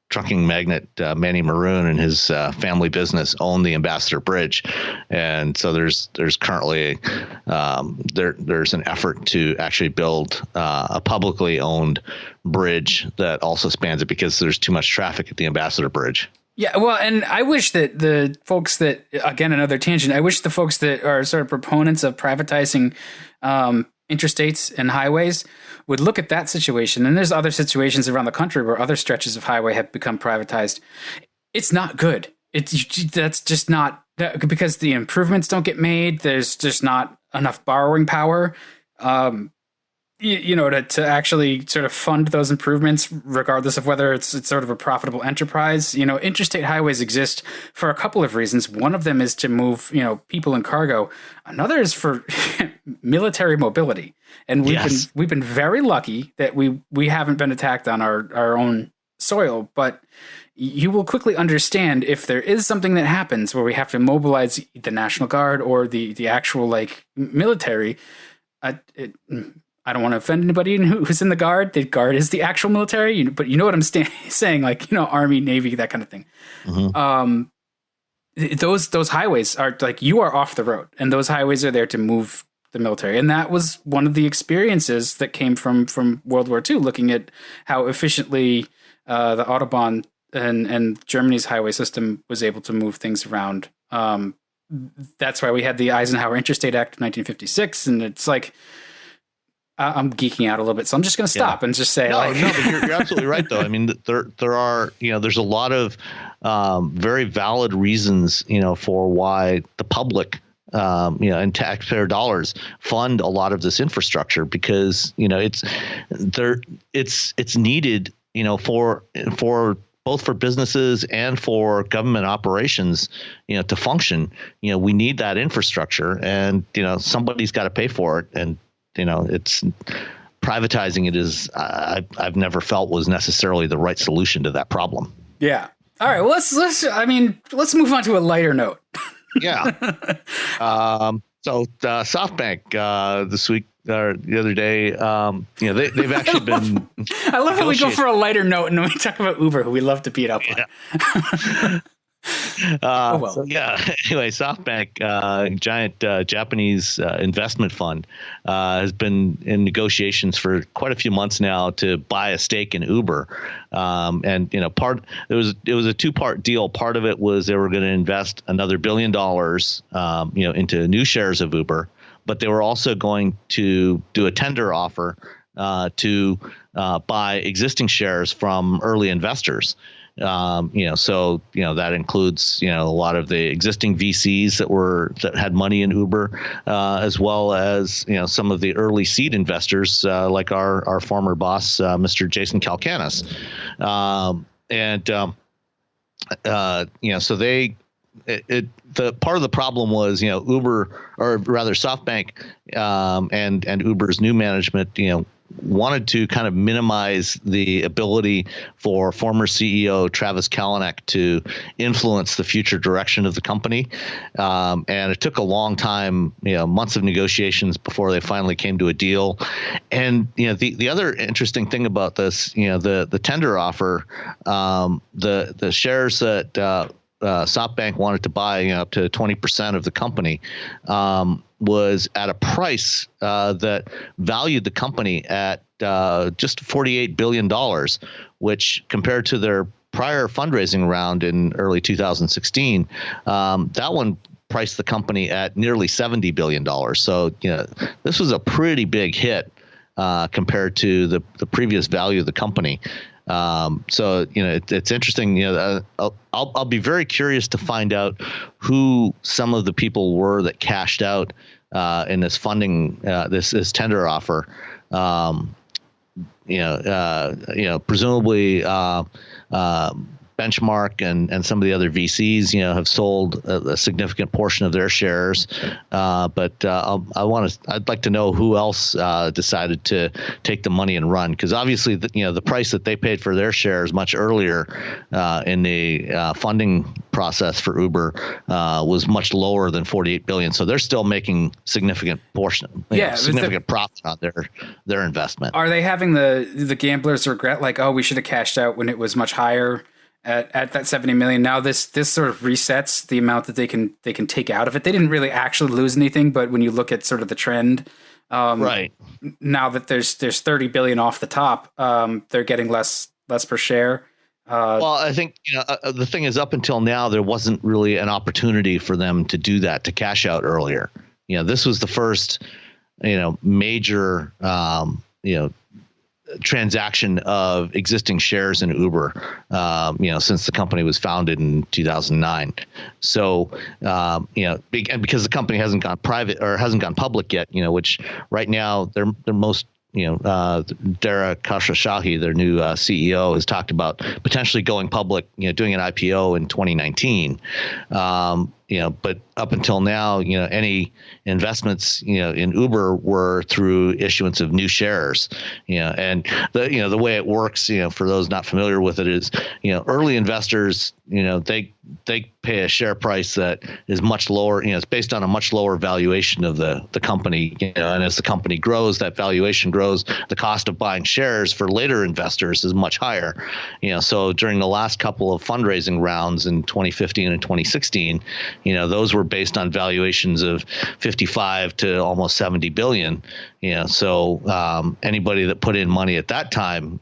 trucking magnate Manny Maroon and his family business own the Ambassador Bridge, and so there's currently there's an effort to actually build a publicly owned bridge that also spans it because there's too much traffic at the Ambassador Bridge. Yeah, well, and I wish that the folks that, again, another tangent, I wish the folks that are sort of proponents of privatizing interstates and highways would look at that situation. And there's other situations around the country where other stretches of highway have become privatized. It's not good. That's just not, because the improvements don't get made. There's just not enough borrowing power, to actually sort of fund those improvements, regardless of whether it's sort of a profitable enterprise. Interstate highways exist for a couple of reasons. One of them is to move, people and cargo. Another is for military mobility. And we've been very lucky that we haven't been attacked on our own soil, but you will quickly understand if there is something that happens where we have to mobilize the National Guard or the actual military. I don't want to offend anybody who's in the Guard. The Guard is the actual military, but you know what I'm saying, Army, Navy, that kind of thing. Mm-hmm. Those highways are you are off the road, and those highways are there to move the military. And that was one of the experiences that came from World War II, looking at how efficiently the Autobahn and Germany's highway system was able to move things around. That's why we had the Eisenhower Interstate Act of 1956, and it's I'm geeking out a little bit, so I'm just going to stop and just say, but you're absolutely right, though. I mean, there are, there's a lot of very valid reasons, for why the public, and taxpayer dollars fund a lot of this infrastructure, because it's needed, for both for businesses and for government operations, to function. We need that infrastructure, and somebody's got to pay for it, and it's privatizing it is I've never felt was necessarily the right solution to that problem. Yeah. All right. Well, let's move on to a lighter note. Yeah. So Softbank this week or the other day, they've actually been. I love how we go for a lighter note and then we talk about Uber, who we love to beat up on. Anyway, Softbank, giant Japanese investment fund, has been in negotiations for quite a few months now to buy a stake in Uber. And it was a two-part deal. Part of it was they were going to invest another $1 billion, into new shares of Uber, but they were also going to do a tender offer to buy existing shares from early investors. That includes, a lot of the existing VCs that had money in Uber, as well as, some of the early seed investors, like our former boss, Mr. Jason Calacanis. So the part of the problem was, Uber, or rather Softbank, and Uber's new management, wanted to kind of minimize the ability for former CEO Travis Kalanick to influence the future direction of the company. And it took a long time, months of negotiations before they finally came to a deal. And, the other interesting thing about this, the tender offer, the shares that SoftBank wanted to buy up to 20% of the company, was at a price that valued the company at just $48 billion, which compared to their prior fundraising round in early 2016, that one priced the company at nearly $70 billion. So, this was a pretty big hit compared to the previous value of the company. So, it's interesting. I'll be very curious to find out who some of the people were that cashed out in this funding, this tender offer. Presumably Benchmark and some of the other VCs, have sold a significant portion of their shares. But I'd like to know who else decided to take the money and run, because obviously the price that they paid for their shares much earlier in the funding process for Uber was much lower than 48 billion. So they're still making significant significant profit on their investment. Are they having the gamblers regret, like, oh, we should have cashed out when it was much higher at that 70 million? Now this sort of resets the amount that they can take out of it. They didn't really actually lose anything, but when you look at sort of the trend, right now that there's 30 billion off the top, they're getting less per share. Well, I think the thing is, up until now, there wasn't really an opportunity for them to do that, to cash out earlier. This was the first, major, transaction of existing shares in Uber, since the company was founded in 2009. So, and because the company hasn't gone private or hasn't gone public yet, which right now they're most, Dara Khosrowshahi, their new CEO, has talked about potentially going public, doing an IPO in 2019. But up until now, any investments, in Uber were through issuance of new shares, and the way it works, for those not familiar with it, is, early investors, they pay a share price that is much lower. It's based on a much lower valuation of the company, and as the company grows, that valuation grows. The cost of buying shares for later investors is much higher. So during the last couple of fundraising rounds in 2015 and 2016, those were based on valuations of 55 to almost 70 billion. So anybody that put in money at that time,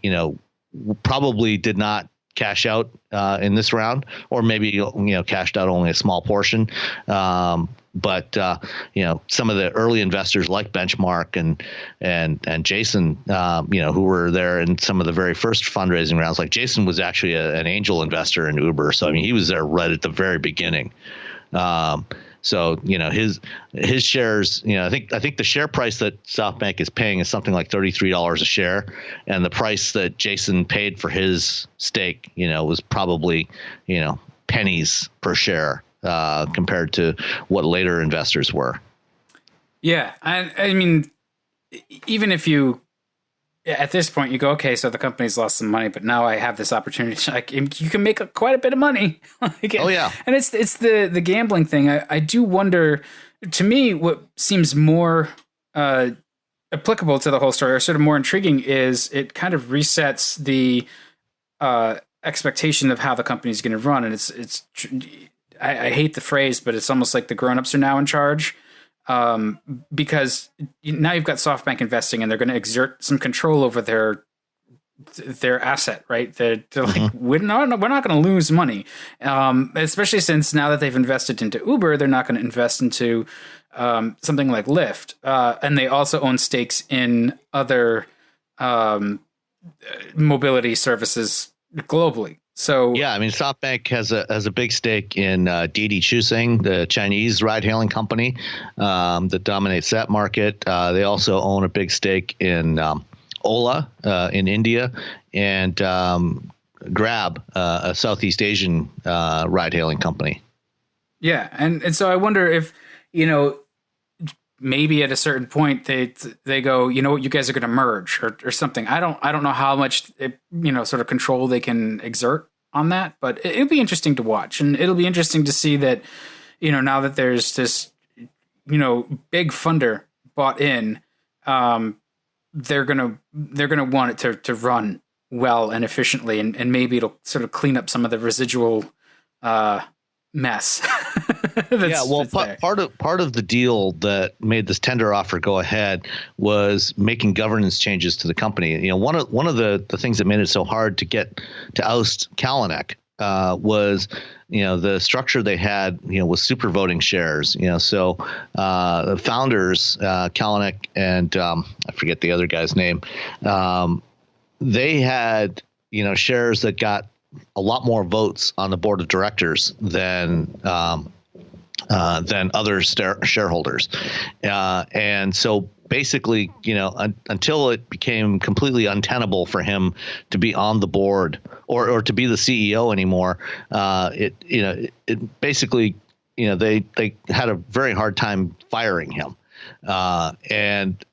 probably did not cash out in this round, or maybe cashed out only a small portion. But some of the early investors like Benchmark and Jason, who were there in some of the very first fundraising rounds, like Jason was actually an angel investor in Uber, so he was there right at the very beginning. So his shares, I think the share price that SoftBank is paying is something like $33 a share, and the price that Jason paid for his stake, was probably pennies per share compared to what later investors were. Yeah, I mean, even if you, at this point, you go, okay, so the company's lost some money, but now I have this opportunity. Like, you can make quite a bit of money. Oh yeah, and it's the gambling thing. I do wonder. To me, what seems more applicable to the whole story, or sort of more intriguing, is it kind of resets the expectation of how the company's going to run. And I hate the phrase, but it's almost like the grown-ups are now in charge. Because now you've got SoftBank investing, and they're going to exert some control over their asset, right? They're like, we're not going to lose money, especially since now that they've invested into Uber, they're not going to invest into something like Lyft, and they also own stakes in other mobility services globally. So yeah, SoftBank has a big stake in Didi Chuxing, the Chinese ride-hailing company that dominates that market. They also own a big stake in Ola in India, and Grab, a Southeast Asian ride-hailing company. Yeah, and so I wonder if maybe at a certain point they go, what, you guys are going to merge or something. I don't know how much sort of control they can exert on that, but it'll be interesting to watch, and it'll be interesting to see that now that there's this big funder bought in, they're gonna want it to run well and efficiently, and maybe it'll sort of clean up some of the residual mess. Part of the deal that made this tender offer go ahead was making governance changes to the company. One of the things that made it so hard to oust Kalanick was the structure they had was super voting shares. So the founders, Kalanick and I forget the other guy's name, they had shares that got a lot more votes on the board of directors than other shareholders, and so basically, until it became completely untenable for him to be on the board or to be the CEO anymore, it basically, they had a very hard time firing him, and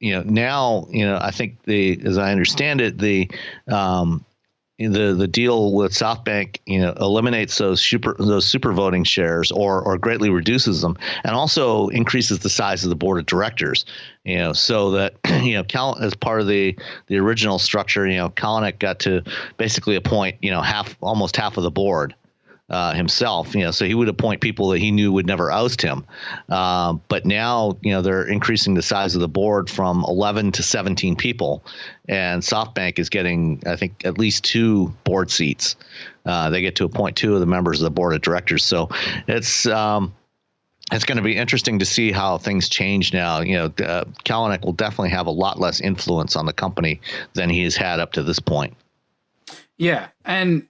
now I think as I understand it, the deal with Softbank, eliminates those super voting shares or greatly reduces them, and also increases the size of the board of directors. So that as part of the original structure, Kalanick got to basically appoint almost half of the board himself. So he would appoint people that he knew would never oust him. But now they're increasing the size of the board from 11 to 17 people, and Softbank is getting, I think, at least 2 board seats. They get to appoint 2 of the members of the board of directors. So it's going to be interesting to see how things change now. Kalanick will definitely have a lot less influence on the company than he has had up to this point. Yeah, and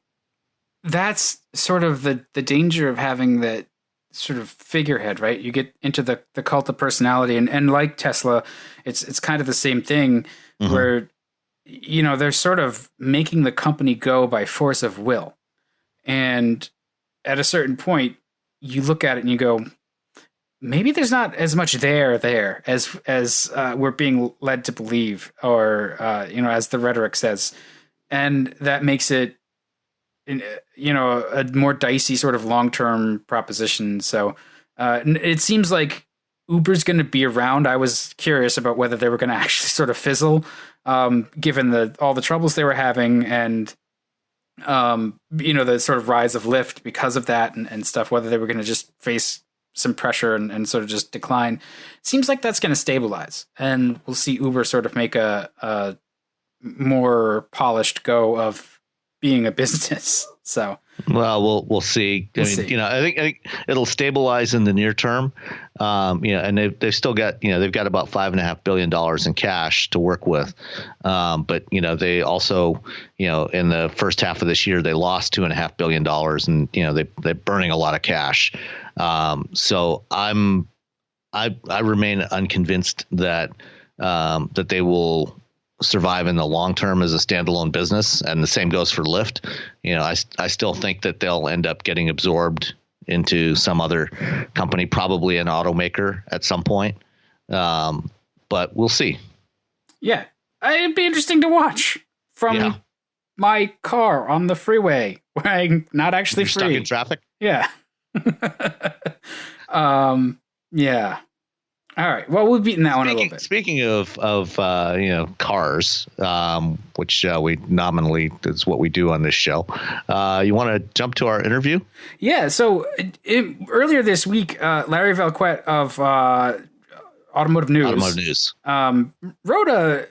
that's sort of the danger of having that sort of figurehead, right? You get into the cult of personality, and like Tesla, it's kind of the same thing, mm-hmm. where they're sort of making the company go by force of will, and at a certain point, you look at it and you go, maybe there's not as much there as we're being led to believe, or as the rhetoric says, and that makes it a more dicey sort of long-term proposition. So it seems like Uber's going to be around. I was curious about whether they were going to actually sort of fizzle, given all the troubles they were having, and the sort of rise of Lyft because of that and stuff, whether they were going to just face some pressure and sort of just decline. Seems like that's going to stabilize, and we'll see Uber sort of make a more polished go of being a business. So, well, we'll see. I think it'll stabilize in the near term. And they've still got, they've got about $5.5 billion in cash to work with. But they also, in the first half of this year, they lost $2.5 billion, and they're burning a lot of cash. So I remain unconvinced that they will survive in the long term as a standalone business, and the same goes for Lyft. I still think that they'll end up getting absorbed into some other company, probably an automaker at some point. But we'll see. Yeah, it'd be interesting to watch from my car on the freeway where I'm not actually free. Stuck in traffic. Yeah. Yeah. All right. Well, we've beaten that one a little bit. Speaking of cars, which we nominally is what we do on this show. You want to jump to our interview? Yeah. So earlier this week, Larry Vellequette of Automotive News wrote a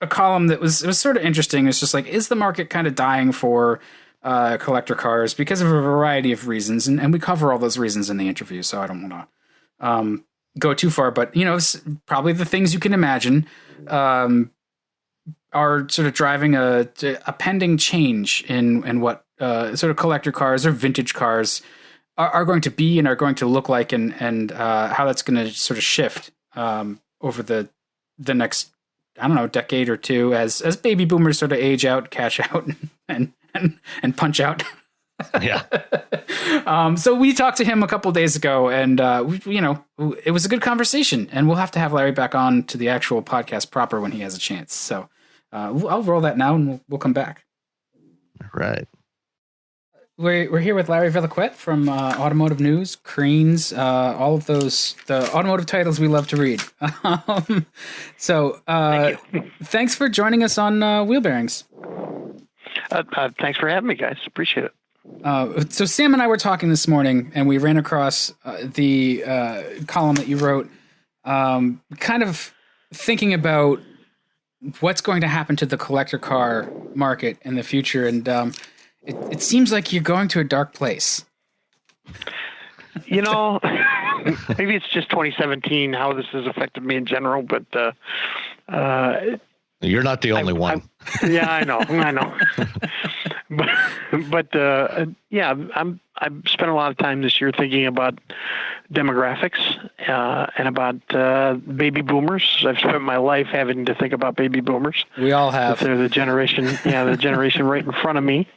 column that was sort of interesting. It's just like, is the market kind of dying for collector cars because of a variety of reasons? And we cover all those reasons in the interview, so I don't want to go too far, but probably the things you can imagine are sort of driving a pending change in what sort of collector cars or vintage cars are going to be and are going to look like, and how that's going to sort of shift over the next, I don't know, decade or two as baby boomers sort of age out, cash out, and punch out. Yeah. So we talked to him a couple of days ago, and it was a good conversation, and we'll have to have Larry back on to the actual podcast proper when he has a chance. So I'll roll that now, and we'll come back. All right. We're here with Larry Vellequette from Automotive News, Cranes, all of those, the automotive titles we love to read. So thanks for joining us on Wheelbearings. Thanks for having me, guys. Appreciate it. So Sam and I were talking this morning, and we ran across the column that you wrote, kind of thinking about what's going to happen to the collector car market in the future, and it seems like you're going to a dark place. You know, maybe it's just 2017 how this has affected me in general, but you're not the only one. Yeah, I know. but yeah, I've spent a lot of time this year thinking about demographics and about baby boomers. I've spent my life having to think about baby boomers. We all have. They're the generation, the generation right in front of me.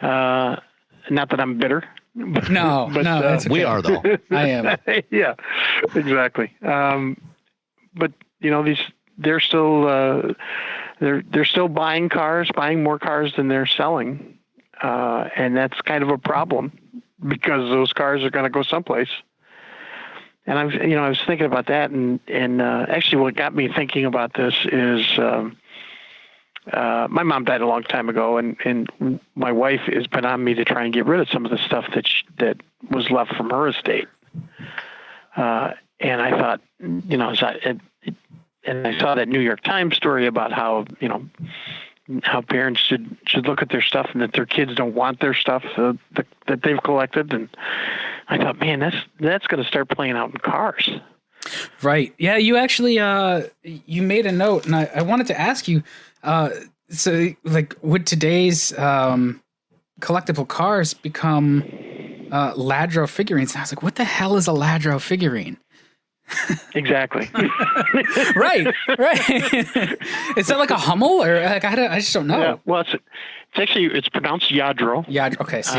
Not that I'm bitter. No, that's okay. We are though. I am. Yeah, exactly. But they're still buying more cars than they're selling, and that's kind of a problem because those cars are going to go someplace. And I was thinking about that, and actually, what got me thinking about this is my mom died a long time ago, and my wife has been on me to try and get rid of some of the stuff that was left from her estate. And I thought, and I saw that New York Times story about how parents should look at their stuff and that their kids don't want their stuff that they've collected. And I thought, man, that's going to start playing out in cars. Right. Yeah. You actually, you made a note, and I wanted to ask you, so like, would today's, collectible cars become, Ladro figurines? And I was like, what the hell is a Ladro figurine? Exactly. Right. Is that like a Hummel, or like I just don't know? Yeah, well, it's pronounced Yadro. Yadro. Okay. See.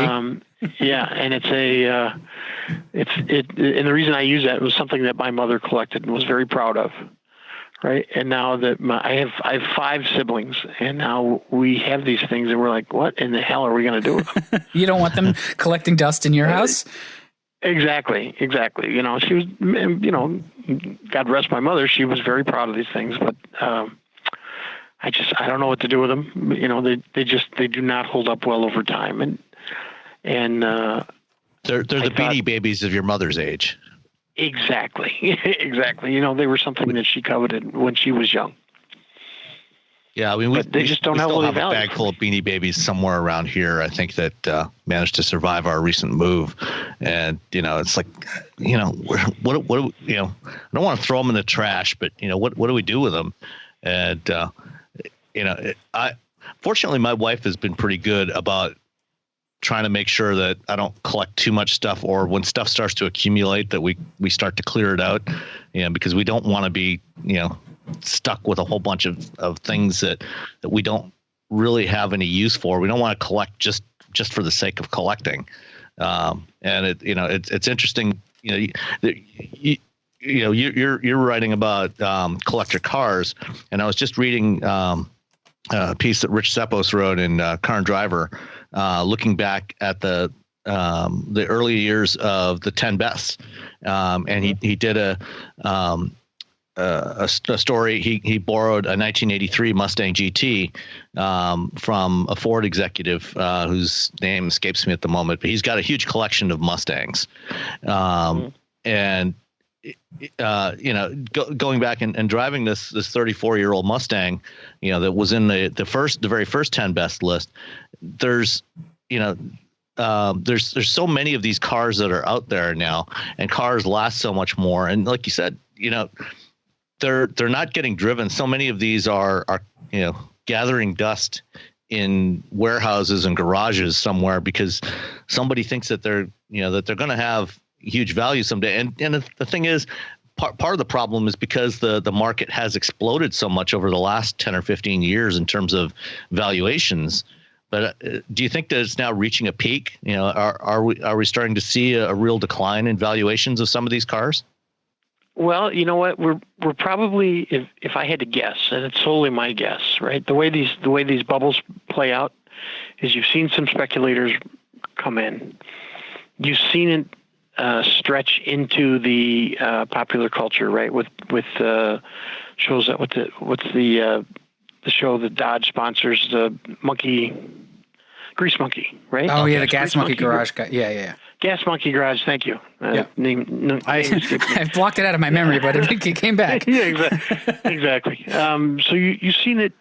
Yeah, and and the reason I use that was something that my mother collected and was very proud of. Right. And now that I have 5 siblings, and now we have these things, and we're like, what in the hell are we going to do with them? You don't want them collecting dust in your house? Exactly. She was, God rest my mother, she was very proud of these things, but I don't know what to do with them. They do not hold up well over time, and they're the Beanie Babies of your mother's age. Exactly. They were something that she coveted when she was young. Yeah, I mean, they just don't have a value. Bag full of Beanie Babies somewhere around here, I think, that managed to survive our recent move. And it's like, what I don't want to throw them in the trash, but what do we do with them? And fortunately, my wife has been pretty good about trying to make sure that I don't collect too much stuff, or when stuff starts to accumulate, that we start to clear it out, because we don't want to be, stuck with a whole bunch of things that we don't really have any use for. We don't want to collect just for the sake of collecting. And it's interesting, you're writing about collector cars, and I was just reading a piece that Rich Seppos wrote in Car and Driver, looking back at the early years of the 10 best, and he did a story. He borrowed a 1983 Mustang GT from a Ford executive whose name escapes me at the moment, but he's got a huge collection of Mustangs, and going back and driving this 34-year-old Mustang, that was in the very first 10 best list. There's so many of these cars that are out there now, and cars last so much more. And like you said, they're not getting driven. So many of these are gathering dust in warehouses and garages somewhere because somebody thinks that they're going to have huge value someday. And the thing is, part of the problem is because the market has exploded so much over the last 10 or 15 years in terms of valuations. But do you think that it's now reaching a peak? Are we starting to see a real decline in valuations of some of these cars? Well, you know what? We're probably, if I had to guess, and it's solely my guess, right? The way these bubbles play out is you've seen some speculators come in. You've seen it stretch into the popular culture, right? With shows that what's the show that Dodge sponsors, the monkey Grease Monkey, right? Oh, yeah, the It's Gas Monkey Garage guy. Yeah. Gas Monkey Garage. Thank you. I blocked it out of my memory, but it came back. Yeah, exactly. So you've seen it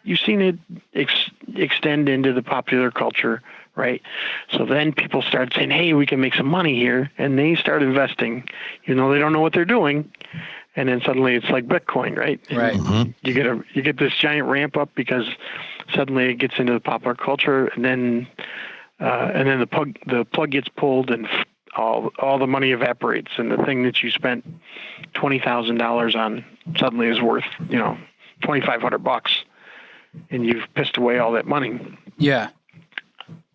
extend into the popular culture, right? So then people start saying, "Hey, we can make some money here," and they start investing. They don't know what they're doing, and then suddenly it's like Bitcoin, right? Right. Mm-hmm. You get this giant ramp up because suddenly it gets into the popular culture, and then the plug gets pulled, and all the money evaporates, and the thing that you spent $20,000 on suddenly is worth $2,500, and you've pissed away all that money. Yeah.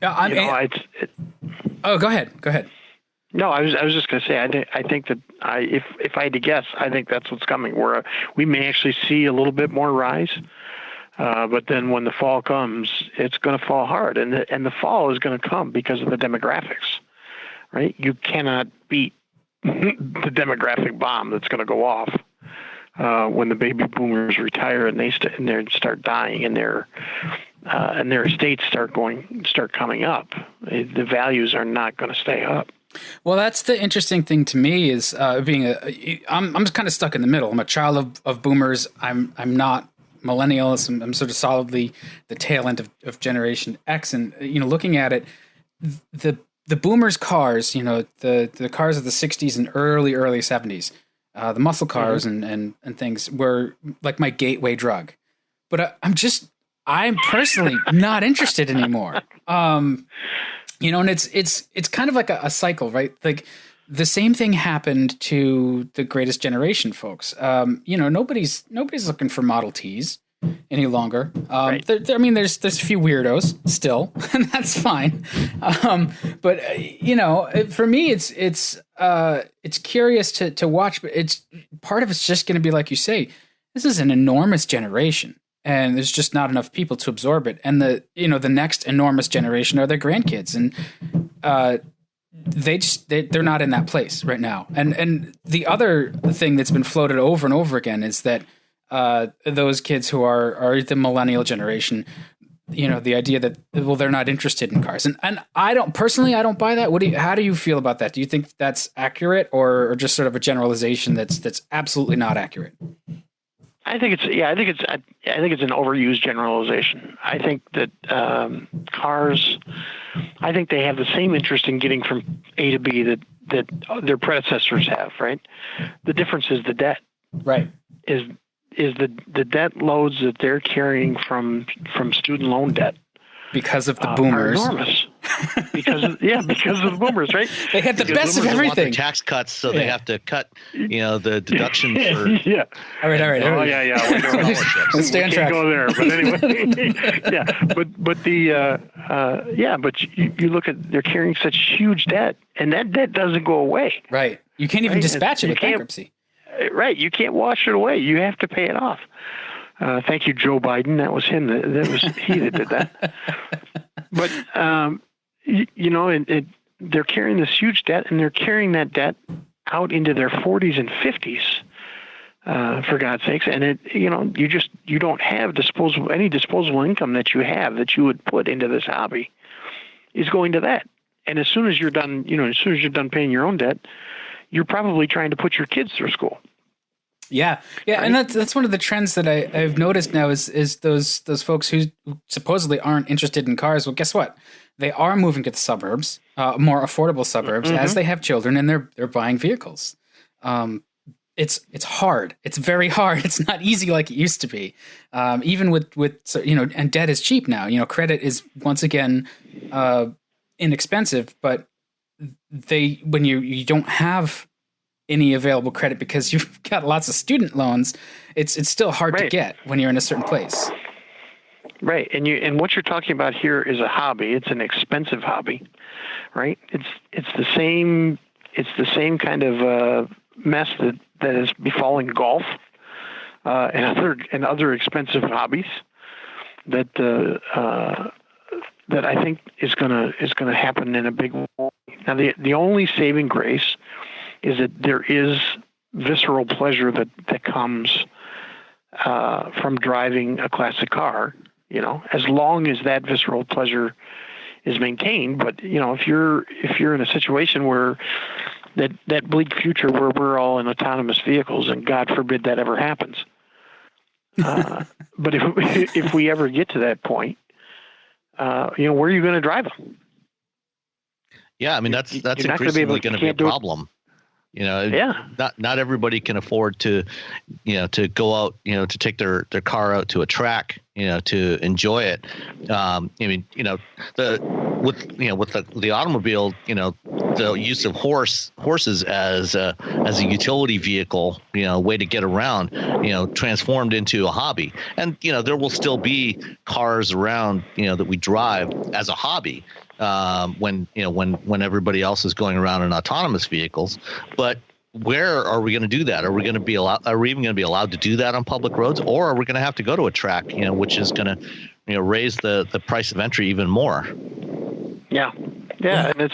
Yeah, oh, go ahead. No, I was just going to say I think that if I had to guess, I think that's what's coming. Where we may actually see a little bit more rise, but then when the fall comes, it's going to fall hard, and the fall is going to come because of the demographics, right? You cannot beat the demographic bomb that's going to go off when the baby boomers retire and they start dying and their estates start coming up. The values are not going to stay up. Well, that's the interesting thing to me is I'm kind of stuck in the middle. I'm a child of boomers. I'm not millennials. I'm sort of solidly the tail end of Generation X. And, looking at it, the boomers' cars, the cars of the 60s and early 70s, the muscle cars and things were like my gateway drug. But I'm personally not interested anymore. And it's kind of like a cycle, right? Like the same thing happened to the Greatest Generation folks. Nobody's looking for Model Ts any longer. Right. There's a few weirdos still, and that's fine. But for me, it's curious to watch. But it's part of it's just going to be like you say. This is an enormous generation. And there's just not enough people to absorb it. And the next enormous generation are their grandkids, and they're not in that place right now. And the other thing that's been floated over and over again is that those kids who are the millennial generation, the idea that they're not interested in cars, and I don't buy that. How do you feel about that? Do you think that's accurate, or just sort of a generalization that's absolutely not accurate? I think it's an overused generalization. I think that cars, I think they have the same interest in getting from A to B that their predecessors have, right? The difference is the debt. Right. Is the debt loads that they're carrying from student loan debt. Because of the boomers. Are enormous. because of the boomers, right? They had the best of everything. Want their tax cuts, so they have to cut, the deduction for. Yeah. All right. Oh yeah. Let's stay on track. Go there, but anyway. But you look at they're carrying such huge debt, and that debt doesn't go away. Right. You can't even dispatch it with bankruptcy. Right. You can't wash it away. You have to pay it off. Thank you, Joe Biden. That was him. That was he that did that. But they're carrying this huge debt, and they're carrying that debt out into their 40s and 50s. For God's sakes, and you don't have any disposable income that you have that you would put into this hobby is going to that. And as soon as you're done, paying your own debt, you're probably trying to put your kids through school. Yeah, right? And that's one of the trends that I've noticed now is those folks who supposedly aren't interested in cars. Well, guess what? They are moving to the suburbs, more affordable suburbs, as they have children, and they're buying vehicles. It's hard. It's very hard. It's not easy like it used to be. Even with and debt is cheap now. Credit is once again inexpensive, but when you don't have any available credit because you've got lots of student loans, it's still hard to get when you're in a certain place. Right, and what you're talking about here is a hobby. It's an expensive hobby, right? It's the same kind of mess that is befalling golf and other expensive hobbies that I think is gonna happen in a big way. Now the only saving grace is that there is visceral pleasure that comes from driving a classic car. As long as that visceral pleasure maintained. But if you're in a situation where that bleak future where we're all in autonomous vehicles, and God forbid that ever happens. But if we ever get to that point, where are you going to drive them? Yeah, I mean that's increasingly going to be a problem. Not everybody can afford to, to go out, to take their car out to a track, to enjoy it. With the automobile, the use of horses as a utility vehicle, way to get around, transformed into a hobby. And there will still be cars around, that we drive as a hobby. When everybody else is going around in autonomous vehicles, but where are we going to do that? Are we even going to be allowed to do that on public roads, or are we going to have to go to a track, which is going to, raise the price of entry even more? Yeah, and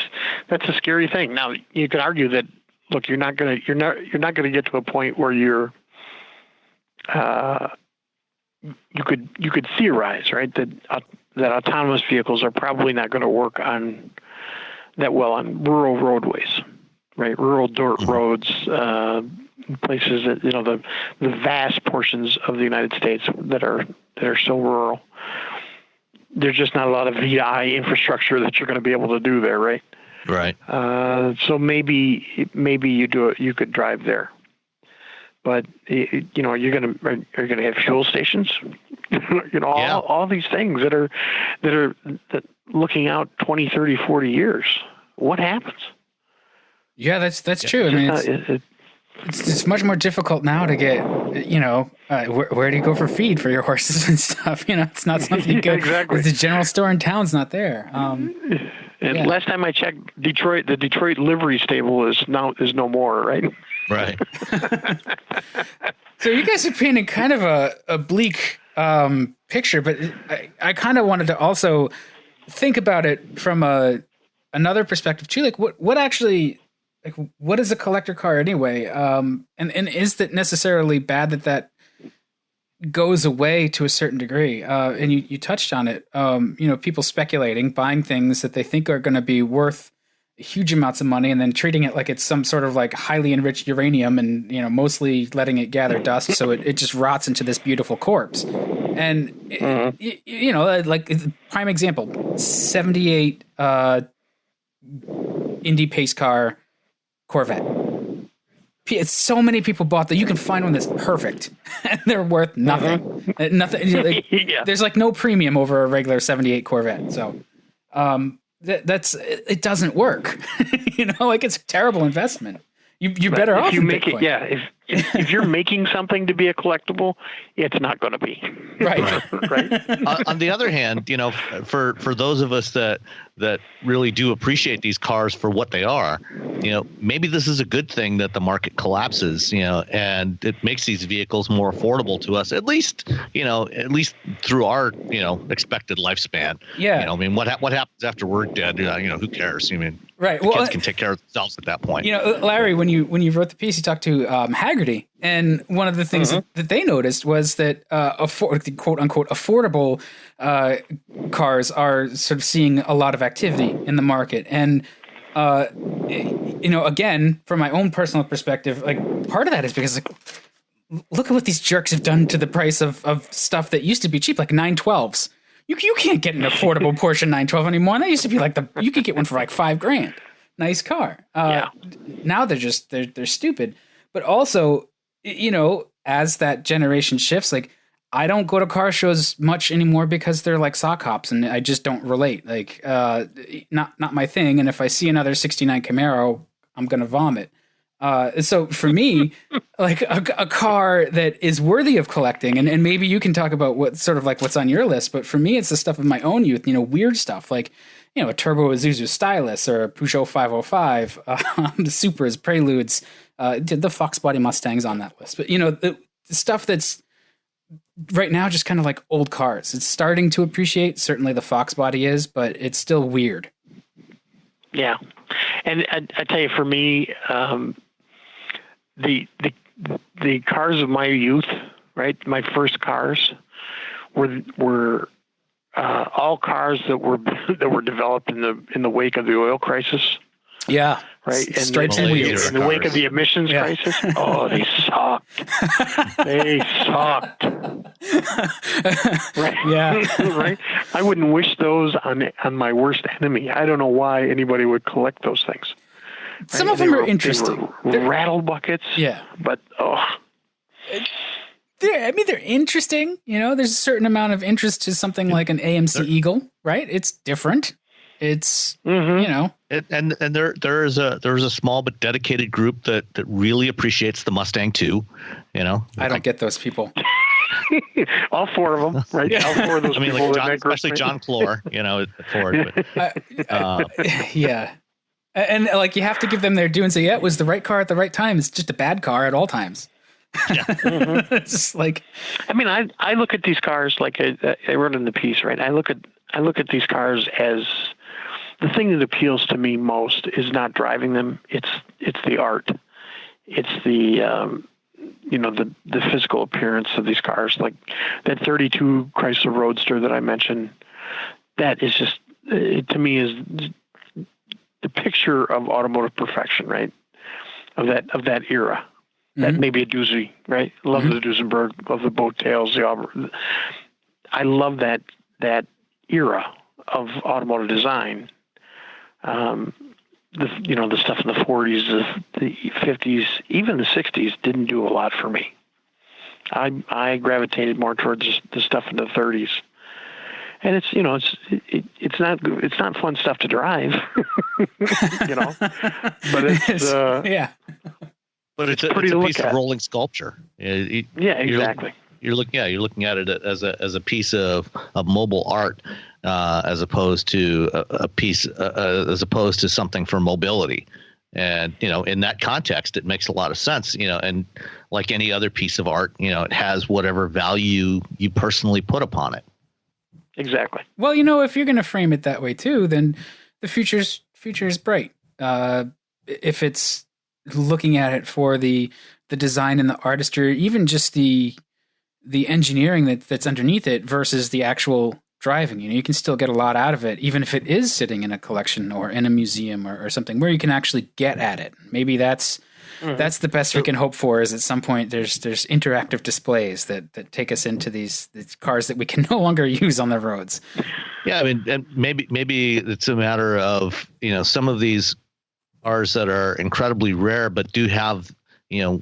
that's a scary thing. Now you could argue that, look, you're not going to get to a point where you could theorize, right, that autonomous vehicles are probably not going to work on rural roadways, right? Rural dirt roads, places that, the vast portions of the United States that are so rural. There's just not a lot of VI infrastructure that you're going to be able to do there, right? Right. So maybe you could drive there. But you're going to have fuel stations, all these things that are looking out 20, 30, 40 years. What happens? Yeah, that's true. I mean, it's much more difficult now to get, where do you go for feed for your horses and stuff? It's not something you get. Exactly. The general store in town's not there. Last time I checked, the Detroit livery stable is no more, right? Right. So you guys are painting kind of a bleak picture, but I kind of wanted to also think about it from another perspective too. Like what actually, like what is a collector car anyway? And is that necessarily bad that goes away to a certain degree? And you touched on it. People speculating, buying things that they think are going to be worth huge amounts of money and then treating it like it's some sort of like highly enriched uranium and, mostly letting it gather dust. So it just rots into this beautiful corpse. And, like prime example, 78 Indy pace car Corvette. So many people bought that. You can find one that's perfect and they're worth nothing. Nothing. There's like no premium over a regular 78 Corvette. So, it doesn't work. Like it's a terrible investment. You're better off. If you make Bitcoin. If you're making something to be a collectible, it's not going to be. Right. Right. On the other hand, for those of us that really do appreciate these cars for what they are, maybe this is a good thing that the market collapses, and it makes these vehicles more affordable to us, at least through our, expected lifespan. Yeah. What happens after we're dead? Who cares? Right. The kids can take care of themselves at that point. Larry, when you wrote the piece, you talked to Haggerty, and one of the things that they noticed was that the quote unquote affordable cars are sort of seeing a lot of activity in the market. And again, from my own personal perspective, like part of that is because look at what these jerks have done to the price of stuff that used to be cheap, like 912s. You can't get an affordable Porsche 912 anymore. And that used to be like you could get one for like $5,000. Nice car. Now they're stupid. But also, as that generation shifts, like I don't go to car shows much anymore because they're like sock hops and I just don't relate. Like, not my thing. And if I see another 69 Camaro, I'm going to vomit. So for me, like a car that is worthy of collecting, and maybe you can talk about what sort of like what's on your list, but for me, it's the stuff of my own youth, weird stuff like, a Turbo Isuzu Stylus or a Peugeot 505, the Supras, Preludes, the Fox Body Mustangs on that list. But, the stuff that's right now just kind of like old cars. It's starting to appreciate. Certainly the Fox Body is, but it's still weird. Yeah. And I tell you, for me, the cars of my youth, right? My first cars were all cars that were developed in the wake of the oil crisis. Yeah. Right. And Stripes and wheels. In the wake of the emissions crisis. Oh, they sucked. They sucked. Right. Yeah. Right. I wouldn't wish those on my worst enemy. I don't know why anybody would collect those things. Right? Some of them are interesting. They're rattle buckets. Yeah. But they're interesting. You know, there's a certain amount of interest to something like an AMC Eagle, right? It's different. It's you know, and there is a small but dedicated group that really appreciates the Mustang too. You know, I don't get those people. All four of them, right? Yeah. All four of those people. Like John, especially John Clore, you know, at Ford. But, yeah. And like you have to give them their due and say, yeah, it was the right car at the right time. It's just a bad car at all times. Yeah. It's just like, I mean, I look at these cars like I wrote in the piece, right? I look at these cars as the thing that appeals to me most is not driving them. It's the art. It's the the physical appearance of these cars, like that 32 Chrysler Roadster that I mentioned. That is just to me is the picture of automotive perfection, right? Of that era. Mm-hmm. That maybe a Doozy, right? Love the Duesenberg, love the boat tails, the Auburn. I love that era of automotive design. The stuff in the 40s, the 50s, even the 60s didn't do a lot for me. I gravitated more towards the stuff in the 30s. And it's not fun stuff to drive, you know, but it's yeah. But it's a piece of rolling sculpture. Yeah, exactly. You're looking at it as a piece of mobile art, as opposed to a piece, as opposed to something for mobility. And in that context, it makes a lot of sense. And like any other piece of art, it has whatever value you personally put upon it. Exactly. Well, if you're going to frame it that way too, then the future is bright. If it's looking at it for the design and the artistry, even just the engineering that's underneath it versus the actual driving, you can still get a lot out of it, even if it is sitting in a collection or in a museum or something where you can actually get at it. Maybe that's the best we can hope for, is at some point there's interactive displays that take us into these cars that we can no longer use on the roads. Yeah, I mean, and maybe it's a matter of, some of these cars that are incredibly rare but do have,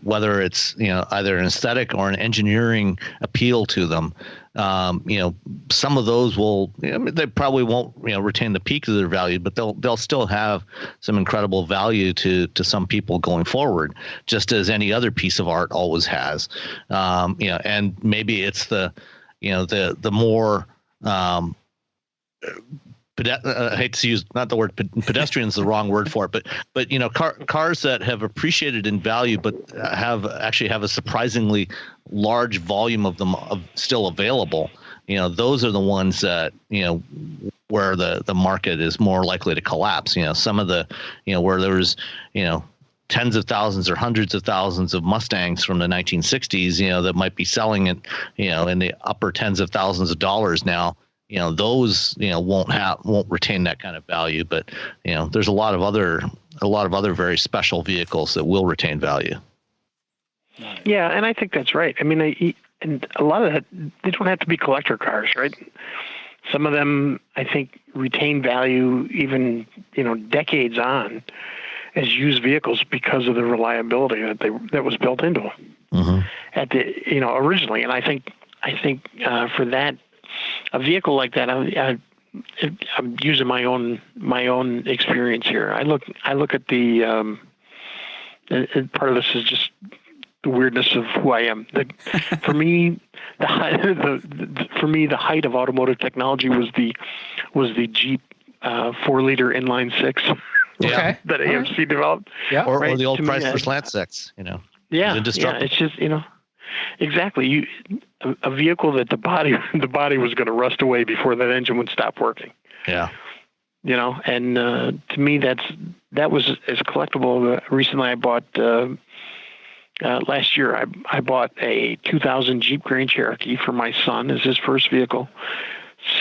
whether it's, either an aesthetic or an engineering appeal to them. Some of those will, they probably won't, retain the peak of their value, but they'll still have some incredible value to some people going forward, just as any other piece of art always has. And maybe it's the more, I hate to use, not the word pedestrian is the wrong word for it, but cars that have appreciated in value, but have a surprisingly large volume of them still available. Those are the ones that, where the market is more likely to collapse. Some of the, where there was, tens of thousands or hundreds of thousands of Mustangs from the 1960s, that might be selling at, in the upper tens of thousands of dollars now. Those, won't retain that kind of value, but, there's a lot of other very special vehicles that will retain value. Yeah. And I think that's right. I mean, and a lot of that, they don't have to be collector cars, right? Some of them, I think, retain value even, decades on as used vehicles because of the reliability that was built into them originally. And I think for that, a vehicle like that, I'm using my own experience here. I look at the part of this is just the weirdness of who I am. For me, the height of automotive technology was the Jeep 4-liter inline six. Okay. That AMC developed. Yeah. Or the old Chrysler Slant Six. Yeah. It's just exactly a vehicle that the body was going to rust away before that engine would stop working. Yeah. And to me that was as collectible. Recently, I bought last year. I bought a 2000 Jeep Grand Cherokee for my son as his first vehicle.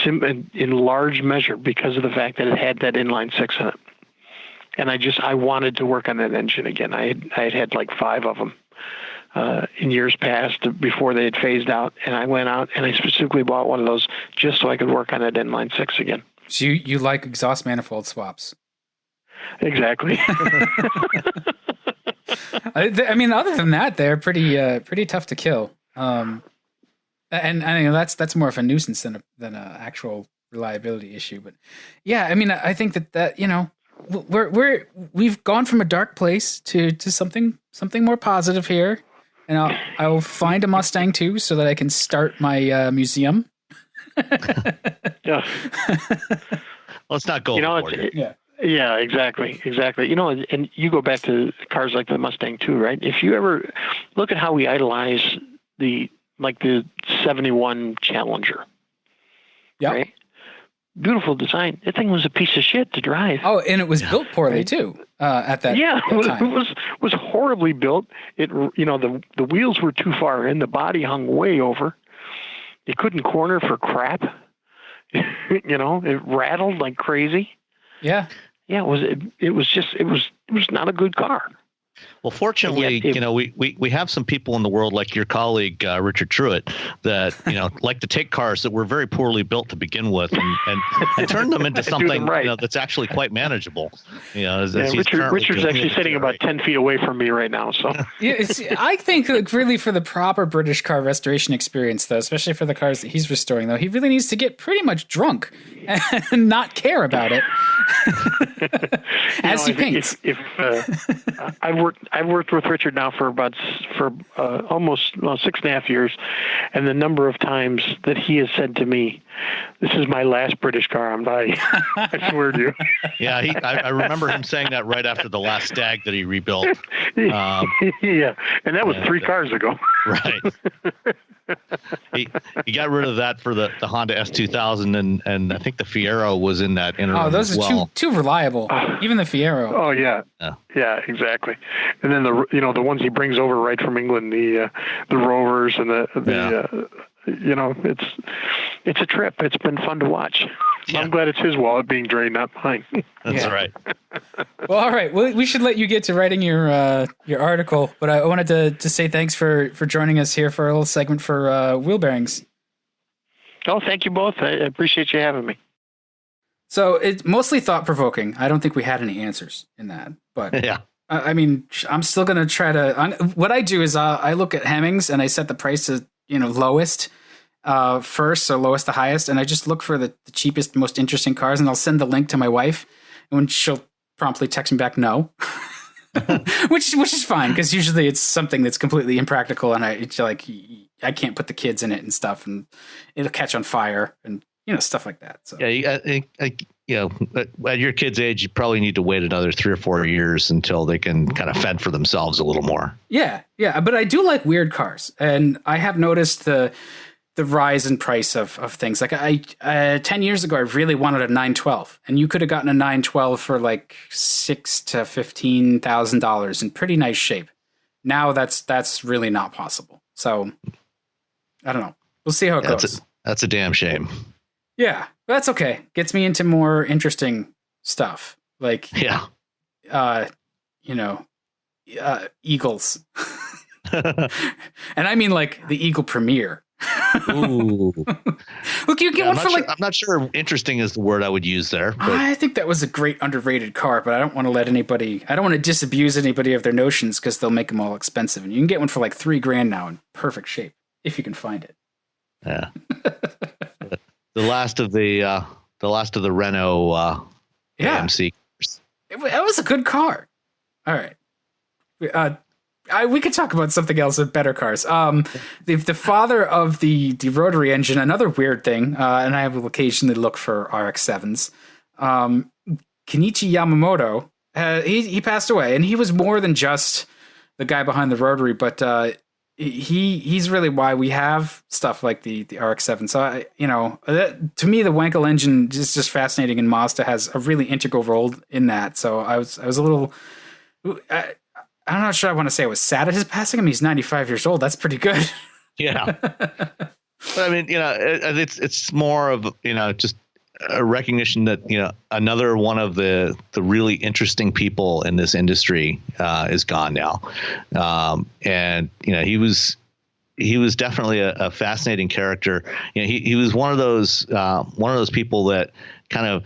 in large measure because of the fact that it had that inline six in it. And I wanted to work on that engine again. I had like 5 of them in years past before they had phased out. And I went out and I specifically bought one of those just so I could work on that inline six again. So you like exhaust manifold swaps? Exactly. I mean, other than that, they're pretty tough to kill. And I think that's more of a nuisance than an actual reliability issue. But yeah, I mean, I think that we've gone from a dark place to something more positive here, and I'll find a Mustang too, so that I can start my museum. Yeah. Let's not go. Yeah, exactly. And you go back to cars like the Mustang too, right? If you ever look at how we idolize the 71 Challenger, right? Beautiful design. That thing was a piece of shit to drive. Oh, and it was built poorly too. At that time. It was horribly built. It the wheels were too far in. The body hung way over. You couldn't corner for crap. It rattled like crazy. Yeah. Yeah, it was not a good car. Well, fortunately, we have some people in the world like your colleague Richard Truitt that like to take cars that were very poorly built to begin with and turn them into something that's actually quite manageable. Richard's actually sitting about 10 feet away from me right now. So I think really for the proper British car restoration experience, though, especially for the cars that he's restoring, though, he really needs to get pretty much drunk and not care about it as he paints. I've worked with Richard now for almost 6.5 years, and the number of times that he has said to me, "This is my last British car I'm buying." I swear to you. Yeah, I remember him saying that right after the last Stag that he rebuilt. Yeah, and that was 3 cars ago. Right. He got rid of that for the Honda S2000, and I think the Fiero was in that interim. Oh, those are too reliable. Even the Fiero. Oh yeah, exactly. And then the ones he brings over right from England, the Rovers and it's a trip. It's been fun to watch. Yeah. I'm glad it's his wallet being drained, not mine. That's right. Well, all right. Well, we should let you get to writing your article, but I wanted to say thanks for joining us here for a little segment for Wheelbearings. Oh, thank you both. I appreciate you having me. So it's mostly thought-provoking. I don't think we had any answers in that, but yeah. I mean, I'm still going to try to. What I do is I look at Hemmings and I set the price to lowest first, so lowest to highest, and I just look for the cheapest, most interesting cars, and I'll send the link to my wife, and she'll promptly text me back no, which is fine because usually it's something that's completely impractical, and I can't put the kids in it and stuff, and it'll catch on fire and stuff like that. So at your kid's age, you probably need to wait another 3 or 4 years until they can kind of fend for themselves a little more. Yeah, but I do like weird cars, and I have noticed the rise in price of things. Like 10 years ago, I really wanted a 912, and you could have gotten a 912 for like $6,000 to $15,000 in pretty nice shape. Now that's really not possible. So I don't know. We'll see how it goes. That's a damn shame. Yeah, but that's okay. Gets me into more interesting stuff. Like Eagles, and I mean like the Eagle Premier. Ooh. Look, you get one for I'm not sure interesting is the word I would use there. But. I think that was a great underrated car, but I don't want to disabuse anybody of their notions because they'll make them all expensive. And you can get one for like $3,000 now in perfect shape if you can find it. Yeah. The last of the Renault AMC. It was a good car. All right. We could talk about something else with better cars. The father of the rotary engine, another weird thing, and I will occasionally look for RX-7s. Kenichi Yamamoto, he passed away, and he was more than just the guy behind the rotary, but he's really why we have stuff like the RX-7. So to me, the Wankel engine is just fascinating, and Mazda has a really integral role in that. So I was a little. I'm not sure I want to say I was sad at his passing. I mean, he's 95 years old. That's pretty good. Yeah. But I mean, it's more of just a recognition that another one of the really interesting people in this industry is gone now, and he was definitely a fascinating character. He was one of those people that kind of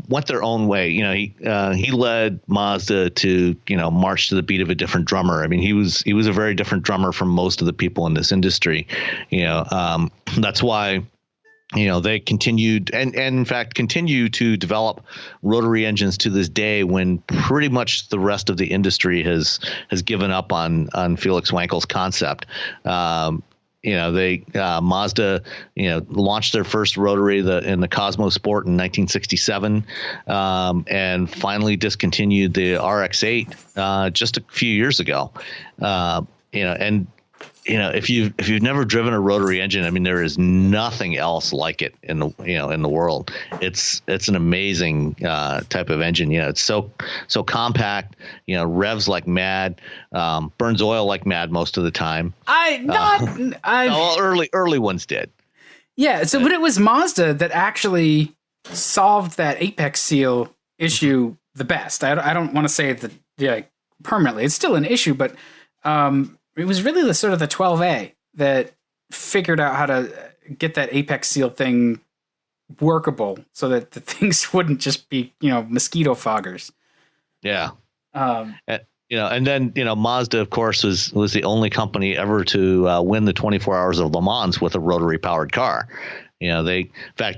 went their own way. He led Mazda to march to the beat of a different drummer. I mean, he was a very different drummer from most of the people in this industry. That's why they continued and in fact continue to develop rotary engines to this day, when pretty much the rest of the industry has given up on Felix Wankel's concept. Mazda, launched their first rotary in the Cosmo Sport in 1967, and finally discontinued the RX-8 just a few years ago. If you've never driven a rotary engine, I mean, there is nothing else like it in the world. It's an amazing type of engine. It's so compact. Revs like mad, burns oil like mad most of the time. Early ones did. Yeah. So, but it was Mazda that actually solved that apex seal issue the best. I don't want to say that permanently. It's still an issue, but it was really the 12A that figured out how to get that apex seal thing workable, so that the things wouldn't just be mosquito foggers. Yeah. And then Mazda, of course, was the only company ever to win the 24 Hours of Le Mans with a rotary powered car. They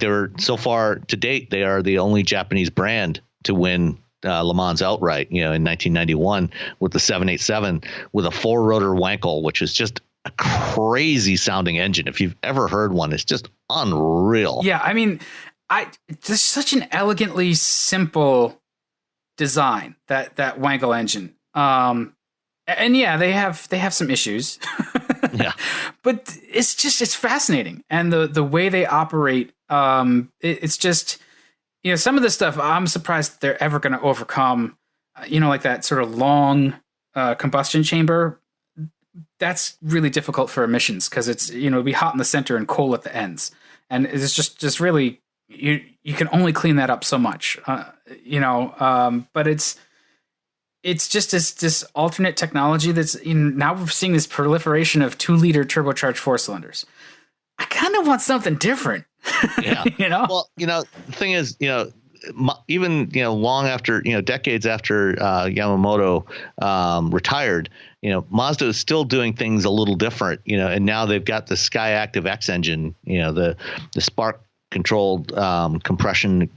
were so far to date, they are the only Japanese brand to win Le Mans outright, in 1991 with the 787 with a 4-rotor Wankel, which is just a crazy sounding engine. If you've ever heard one, it's just unreal. Yeah, I mean, there's such an elegantly simple design, that Wankel engine. And yeah, they have some issues. Yeah, but it's fascinating, and the way they operate, it's just. Some of the stuff I'm surprised they're ever going to overcome, like that sort of long combustion chamber. That's really difficult for emissions, because it's, it'll be hot in the center and cold at the ends. And it's just really, you can only clean that up so much, but it's just this alternate technology that's now we're seeing this proliferation of 2-liter turbocharged 4-cylinders. I kind of want something different. Yeah. Well, the thing is, even, long after, decades after Yamamoto retired, Mazda is still doing things a little different, and now they've got the Sky Active X engine, the spark controlled combustion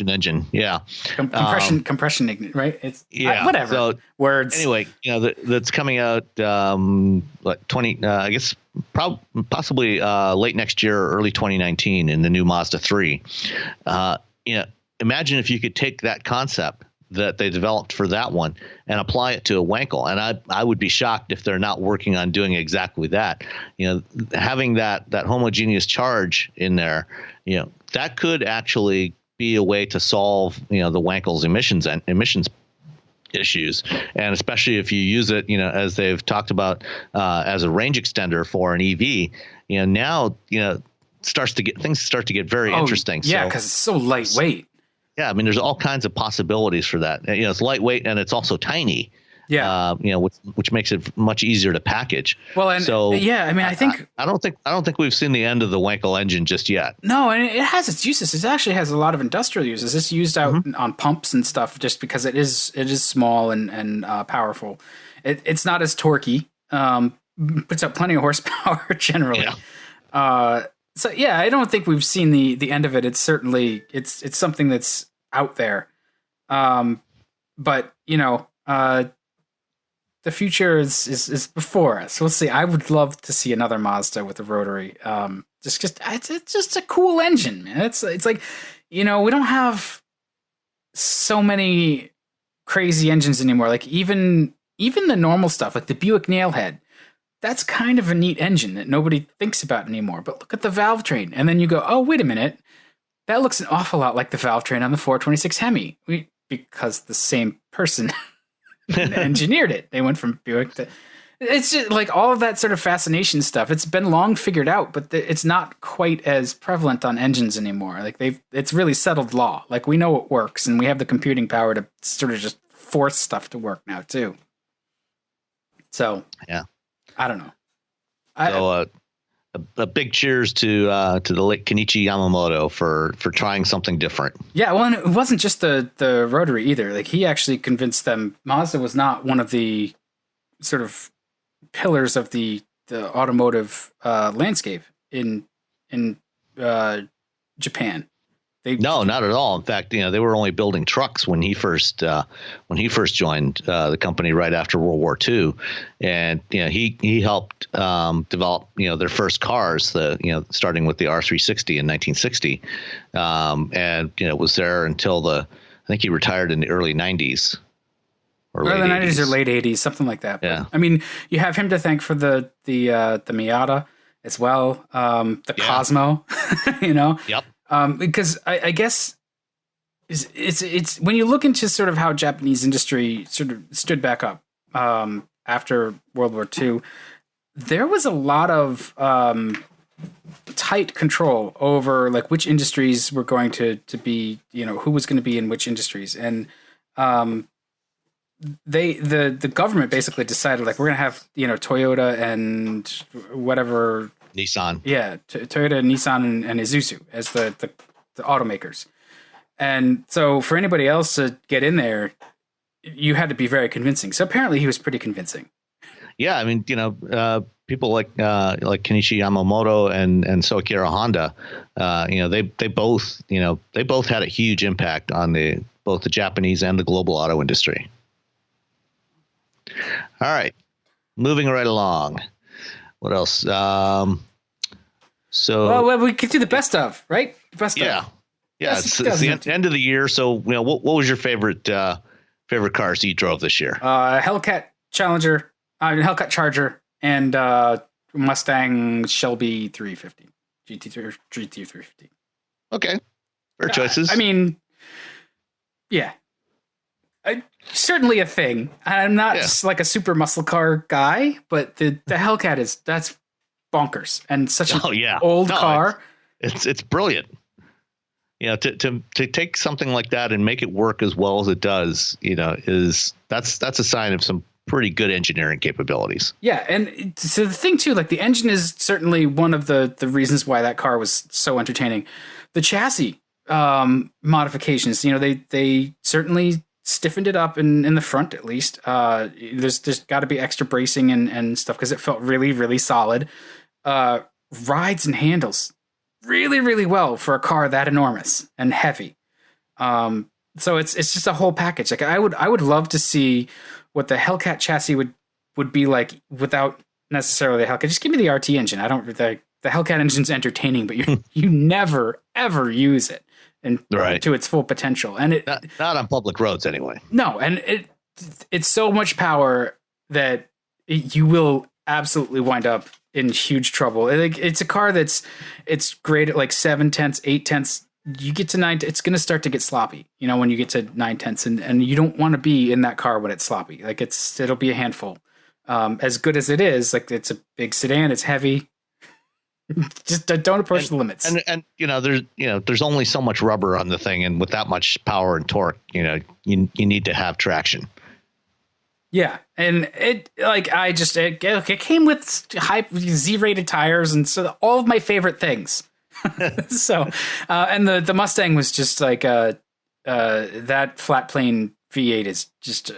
engine. Yeah. Compression ignite, right? It's whatever. So, words. Anyway, that's coming out I guess possibly late next year or early 2019 in the new Mazda 3. Imagine if you could take that concept that they developed for that one and apply it to a Wankel. And I would be shocked if they're not working on doing exactly that. Having that homogeneous charge in there, that could actually be a way to solve, the Wankel's emissions issues. And especially if you use it, as they've talked about as a range extender for an EV, now, things start to get very interesting. Yeah, because it's so lightweight. Yeah, I mean, there's all kinds of possibilities for that. It's lightweight and it's also tiny. Yeah, which makes it much easier to package. Well, and so yeah, I mean, I don't think we've seen the end of the Wankel engine just yet. No, and it has its uses. It actually has a lot of industrial uses. It's used out on pumps and stuff, just because it is small and powerful. It's not as torquey. Puts out plenty of horsepower generally. Yeah. So yeah, I don't think we've seen the end of it. It's certainly it's something that's out there. But the future is before us. We'll see. I would love to see another Mazda with a rotary. It's just a cool engine, man. It's like, we don't have so many crazy engines anymore. Like even the normal stuff, like the Buick Nailhead, that's kind of a neat engine that nobody thinks about anymore. But look at the valve train, and then you go, oh, wait a minute, that looks an awful lot like the valve train on the 426 Hemi, because the same person engineered it. They went from Buick to. It's just like all of that sort of fascination stuff. It's been long figured out, but it's not quite as prevalent on engines anymore. Like it's really settled law. Like we know it works, and we have the computing power to sort of just force stuff to work now too. So yeah, I don't know. So a big cheers to the late Kenichi Yamamoto for trying something different. Yeah, well, and it wasn't just the rotary either. Like he actually convinced them Mazda was not one of the sort of pillars of the automotive landscape in Japan. No, not at all. In fact, they were only building trucks when he first joined the company right after World War II, and he helped develop their first cars, starting with the R360 in 1960, and was there until I think he retired in the early 90s. Or early 90s 80s. or late 80s, something like that. Yeah. But, I mean, you have him to thank for the Miata as well, the Cosmo, Yep. Because I guess it's when you look into sort of how Japanese industry sort of stood back up after World War II, there was a lot of tight control over like which industries were going to be, who was going to be in which industries, and the government basically decided like we're gonna have Toyota and whatever Nissan. Yeah, Toyota, Nissan, and Isuzu as the automakers. And so for anybody else to get in there, you had to be very convincing. So apparently he was pretty convincing. Yeah, I mean, people like Kenichi Yamamoto and Soichiro Honda, they both had a huge impact on both the Japanese and the global auto industry. All right, moving right along. What else? Well, we could do the best of, right? Best of. Yeah. It's the end of the year. So, what was your favorite cars you drove this year? Hellcat Challenger, Hellcat Charger, and Mustang Shelby 350, GT 350. Okay, fair choices. I mean, yeah. Certainly a thing. I'm not like a super muscle car guy, but the Hellcat that's bonkers and such an old car. It's brilliant. To take something like that and make it work as well as it does, that's a sign of some pretty good engineering capabilities. Yeah, and so the thing too, like the engine is certainly one of the reasons why that car was so entertaining. The chassis modifications, they certainly stiffened it up in the front at least. There's got to be extra bracing and stuff because it felt really, really solid. Rides and handles really, really well for a car that enormous and heavy. So it's just a whole package. Like I would love to see what the Hellcat chassis would be like without necessarily the Hellcat. Just give me the RT engine. The Hellcat engine's entertaining, but you never ever use it to its full potential. And not on public roads anyway. No, and it's so much power that you will absolutely wind up in huge trouble. It's a car it's great at like 7/10, 8/10. You get to 9, it's going to start to get sloppy, when you get to 9/10, and you don't want to be in that car when it's sloppy. Like it'll be a handful. As good as it is, like it's a big sedan, it's heavy. Just don't approach the limits. And there's only so much rubber on the thing, and with that much power and torque, you need to have traction. Yeah, and it came with high Z-rated tires, and so all of my favorite things. So, and the Mustang was just like that flat plane V8 is just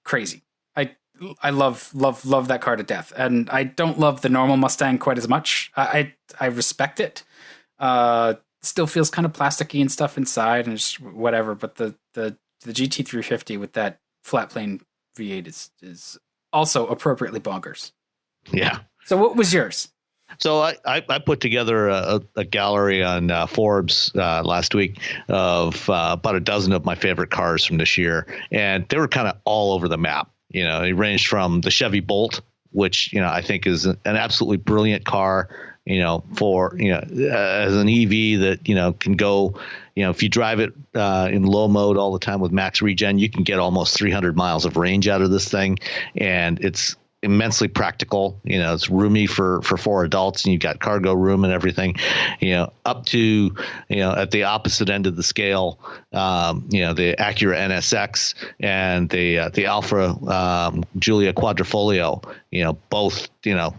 crazy. I love that car to death, and I don't love the normal Mustang quite as much. I respect it. Still feels kind of plasticky and stuff inside, and just whatever. But the GT350 with that flat plane V8 is also appropriately bonkers. Yeah. So what was yours? So I put together a gallery on Forbes last week of about a dozen of my favorite cars from this year, and they were kind of all over the map. It ranged from the Chevy Bolt, which I think is an absolutely brilliant car. for, as an EV that, can go, if you drive it in low mode all the time with max regen, you can get almost 300 miles of range out of this thing. And it's immensely practical. It's roomy for 4 adults, and you've got cargo room and everything, up to, at the opposite end of the scale, the Acura NSX and the Alfa Giulia Quadrifoglio, both, the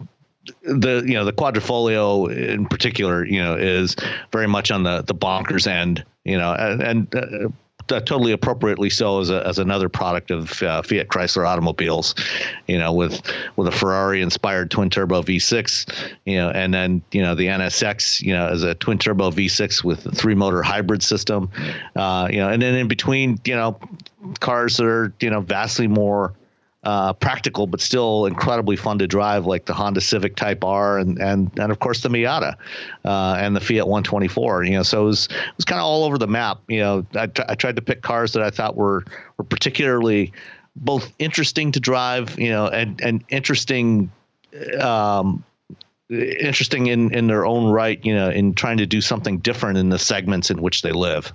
Quadrifoglio in particular, is very much on the bonkers end, and totally appropriately so as another product of Fiat Chrysler automobiles, with a Ferrari inspired twin turbo V6, and then, the NSX, as a twin turbo V6 with a 3-motor hybrid system, and then in between, cars that are, vastly more practical, but still incredibly fun to drive, like the Honda Civic Type R and of course the Miata and the Fiat 124. So it was kind of all over the map. I tried to pick cars that I thought were particularly both interesting to drive, and interesting. Interesting in their own right, in trying to do something different in the segments in which they live.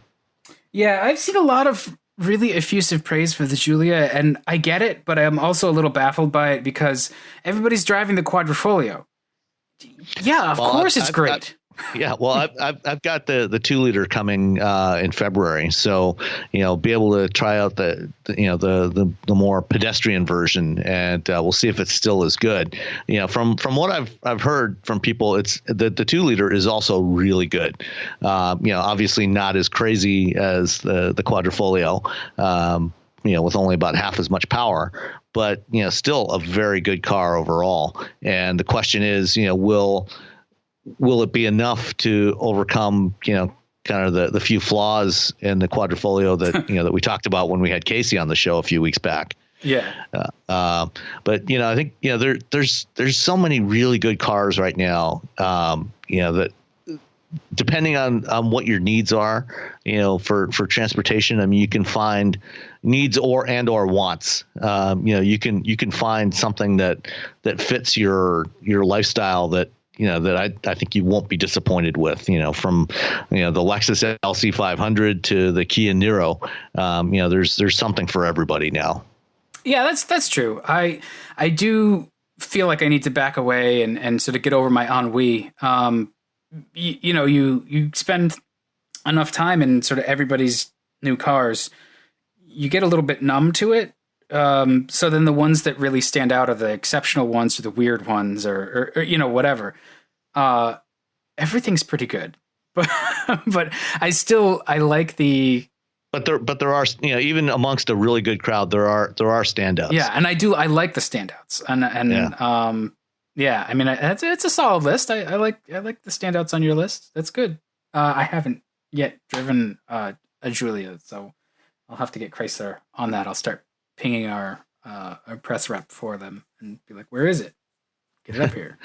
Yeah, I've seen a lot of really effusive praise for the Giulia, and I get it, but I'm also a little baffled by it because everybody's driving the Quadrifoglio. Yeah, of course it's great. Yeah, well, I've got the 2-liter coming in February, so be able to try out the more pedestrian version, and we'll see if it's still as good. From what I've heard from people, it's the 2-liter is also really good. Obviously not as crazy as the Quadrifoglio, with only about half as much power, but still a very good car overall. And the question is, will it be enough to overcome, kind of the few flaws in the Quadrifoglio that, that we talked about when we had Casey on the show a few weeks back? Yeah. But, I think, there's so many really good cars right now, that depending on what your needs are, for transportation, I mean, you can find needs or wants. You can find something that fits your lifestyle that I think you won't be disappointed with, from, the Lexus LC500 to the Kia Niro. There's something for everybody now. Yeah, that's true. I do feel like I need to back away and sort of get over my ennui. You spend enough time in sort of everybody's new cars, you get a little bit numb to it. So then the ones that really stand out are the exceptional ones or the weird ones or whatever. Everything's pretty good, but I like the. But there are, even amongst a really good crowd, there are standouts. Yeah. And I like the standouts yeah. I mean, it's a solid list. I like the standouts on your list. That's good. I haven't yet driven a Giulia, so I'll have to get Chrysler on that. I'll start pinging our press rep for them and be like, "Where is it? Get it up here."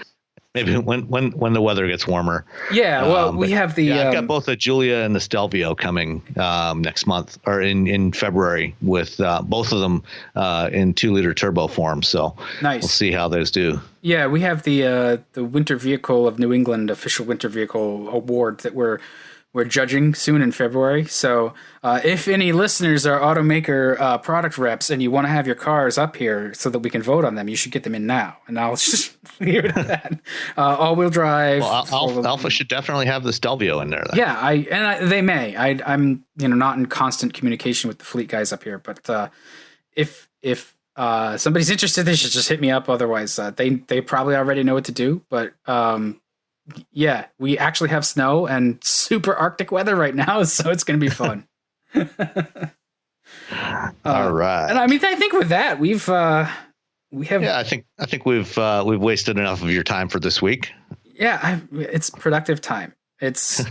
Maybe when the weather gets warmer. Yeah, well, we have the. I've got both the Giulia and the Stelvio coming next month or in February with both of them in 2-liter turbo form. So nice. We'll see how those do. Yeah, we have the Winter Vehicle of New England official Winter Vehicle award that we're judging soon in February. So if any listeners are automaker product reps and you want to have your cars up here so that we can vote on them, you should get them in now. And I'll just leave it at that. All-wheel drive. Well, Alpha should definitely have the Stelvio in there. Then. Yeah, they may. I'm not in constant communication with the fleet guys up here, but if somebody's interested, they should just hit me up. Otherwise, they probably already know what to do. But yeah, we actually have snow and super Arctic weather right now, so it's going to be fun. All right. And I mean, I think with that, we have. Yeah, I think we've wasted enough of your time for this week. Yeah, it's productive time. It's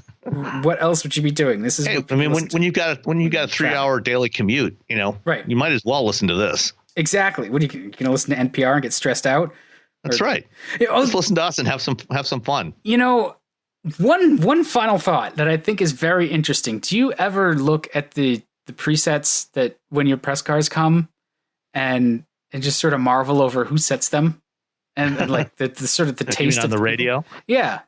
what else would you be doing? This is. Hey, I mean, when you got a 3-hour daily commute, right? You might as well listen to this. Exactly. What you can listen to NPR and get stressed out. That's right. Just listen to us and have some fun. One final thought that I think is very interesting. Do you ever look at the presets that when your press cars come and just sort of marvel over who sets them and like the sort of the taste on of the radio? Yeah.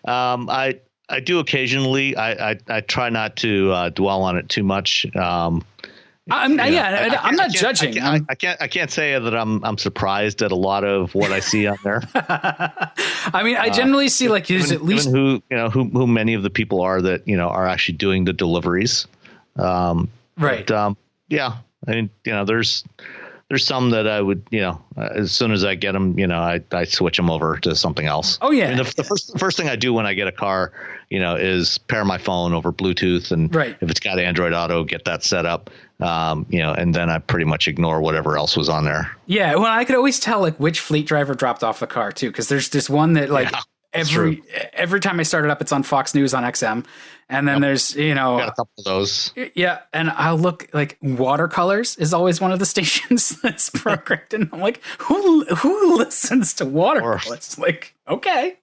I do occasionally. I try not to dwell on it too much. I'm not judging. I can't say that I'm surprised at a lot of what I see on there. I mean, I generally see like there's at least who many of the people are that are actually doing the deliveries. Right. But, yeah. I mean, there's some that I would, as soon as I get them, I switch them over to something else. Oh yeah. I mean, the first thing I do when I get a car, is pair my phone over Bluetooth, and right. if it's got Android Auto, get that set up. And then I pretty much ignore whatever else was on there. Yeah. Well, I could always tell like which fleet driver dropped off the car too. Cause there's this one that like every time I start it up, it's on Fox News on XM. And then there's, got a couple of those. Yeah. And I'll look like Watercolors is always one of the stations that's programmed. And I'm like, who listens to Watercolors? Like, okay.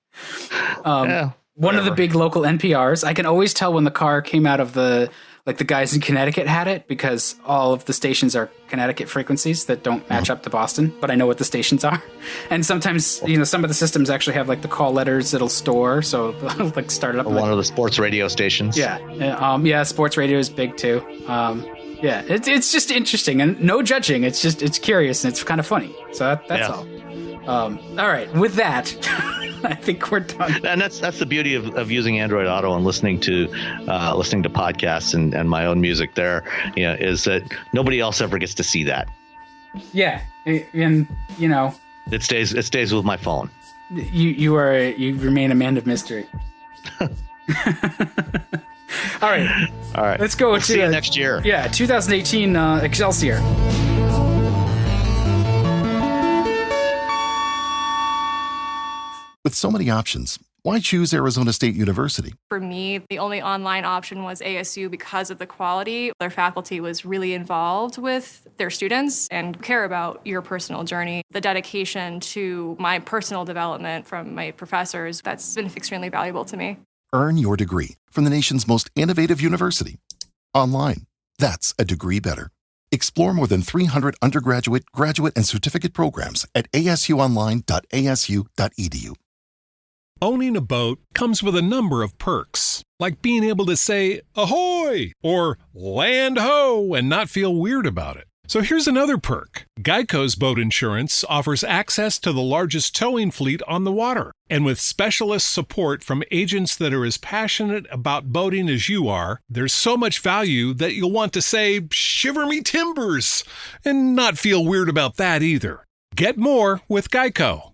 One of the big local NPRs. I can always tell when the car came out of the guys in Connecticut had it, because all of the stations are Connecticut frequencies that don't match up to Boston, but I know what the stations are. And sometimes, some of the systems actually have like the call letters it'll store. So like start it up. One of the sports radio stations. Yeah. Sports radio is big too. Yeah, it's just interesting and no judging. It's curious and it's kind of funny. So that's all. All right. With that, I think we're done. And that's the beauty of using Android Auto and listening to podcasts and my own music there, is that nobody else ever gets to see that. Yeah. And, it stays with my phone. You remain a man of mystery. All right. Let's go to see you next year. Yeah. 2018 Excelsior. With so many options, why choose Arizona State University? For me, the only online option was ASU because of the quality. Their faculty was really involved with their students and care about your personal journey. The dedication to my personal development from my professors, that's been extremely valuable to me. Earn your degree from the nation's most innovative university. Online. That's a degree better. Explore more than 300 undergraduate, graduate, and certificate programs at asuonline.asu.edu. Owning a boat comes with a number of perks, like being able to say ahoy or land ho and not feel weird about it. So here's another perk. Geico's boat insurance offers access to the largest towing fleet on the water. And with specialist support from agents that are as passionate about boating as you are, there's so much value that you'll want to say, shiver me timbers, and not feel weird about that either. Get more with Geico.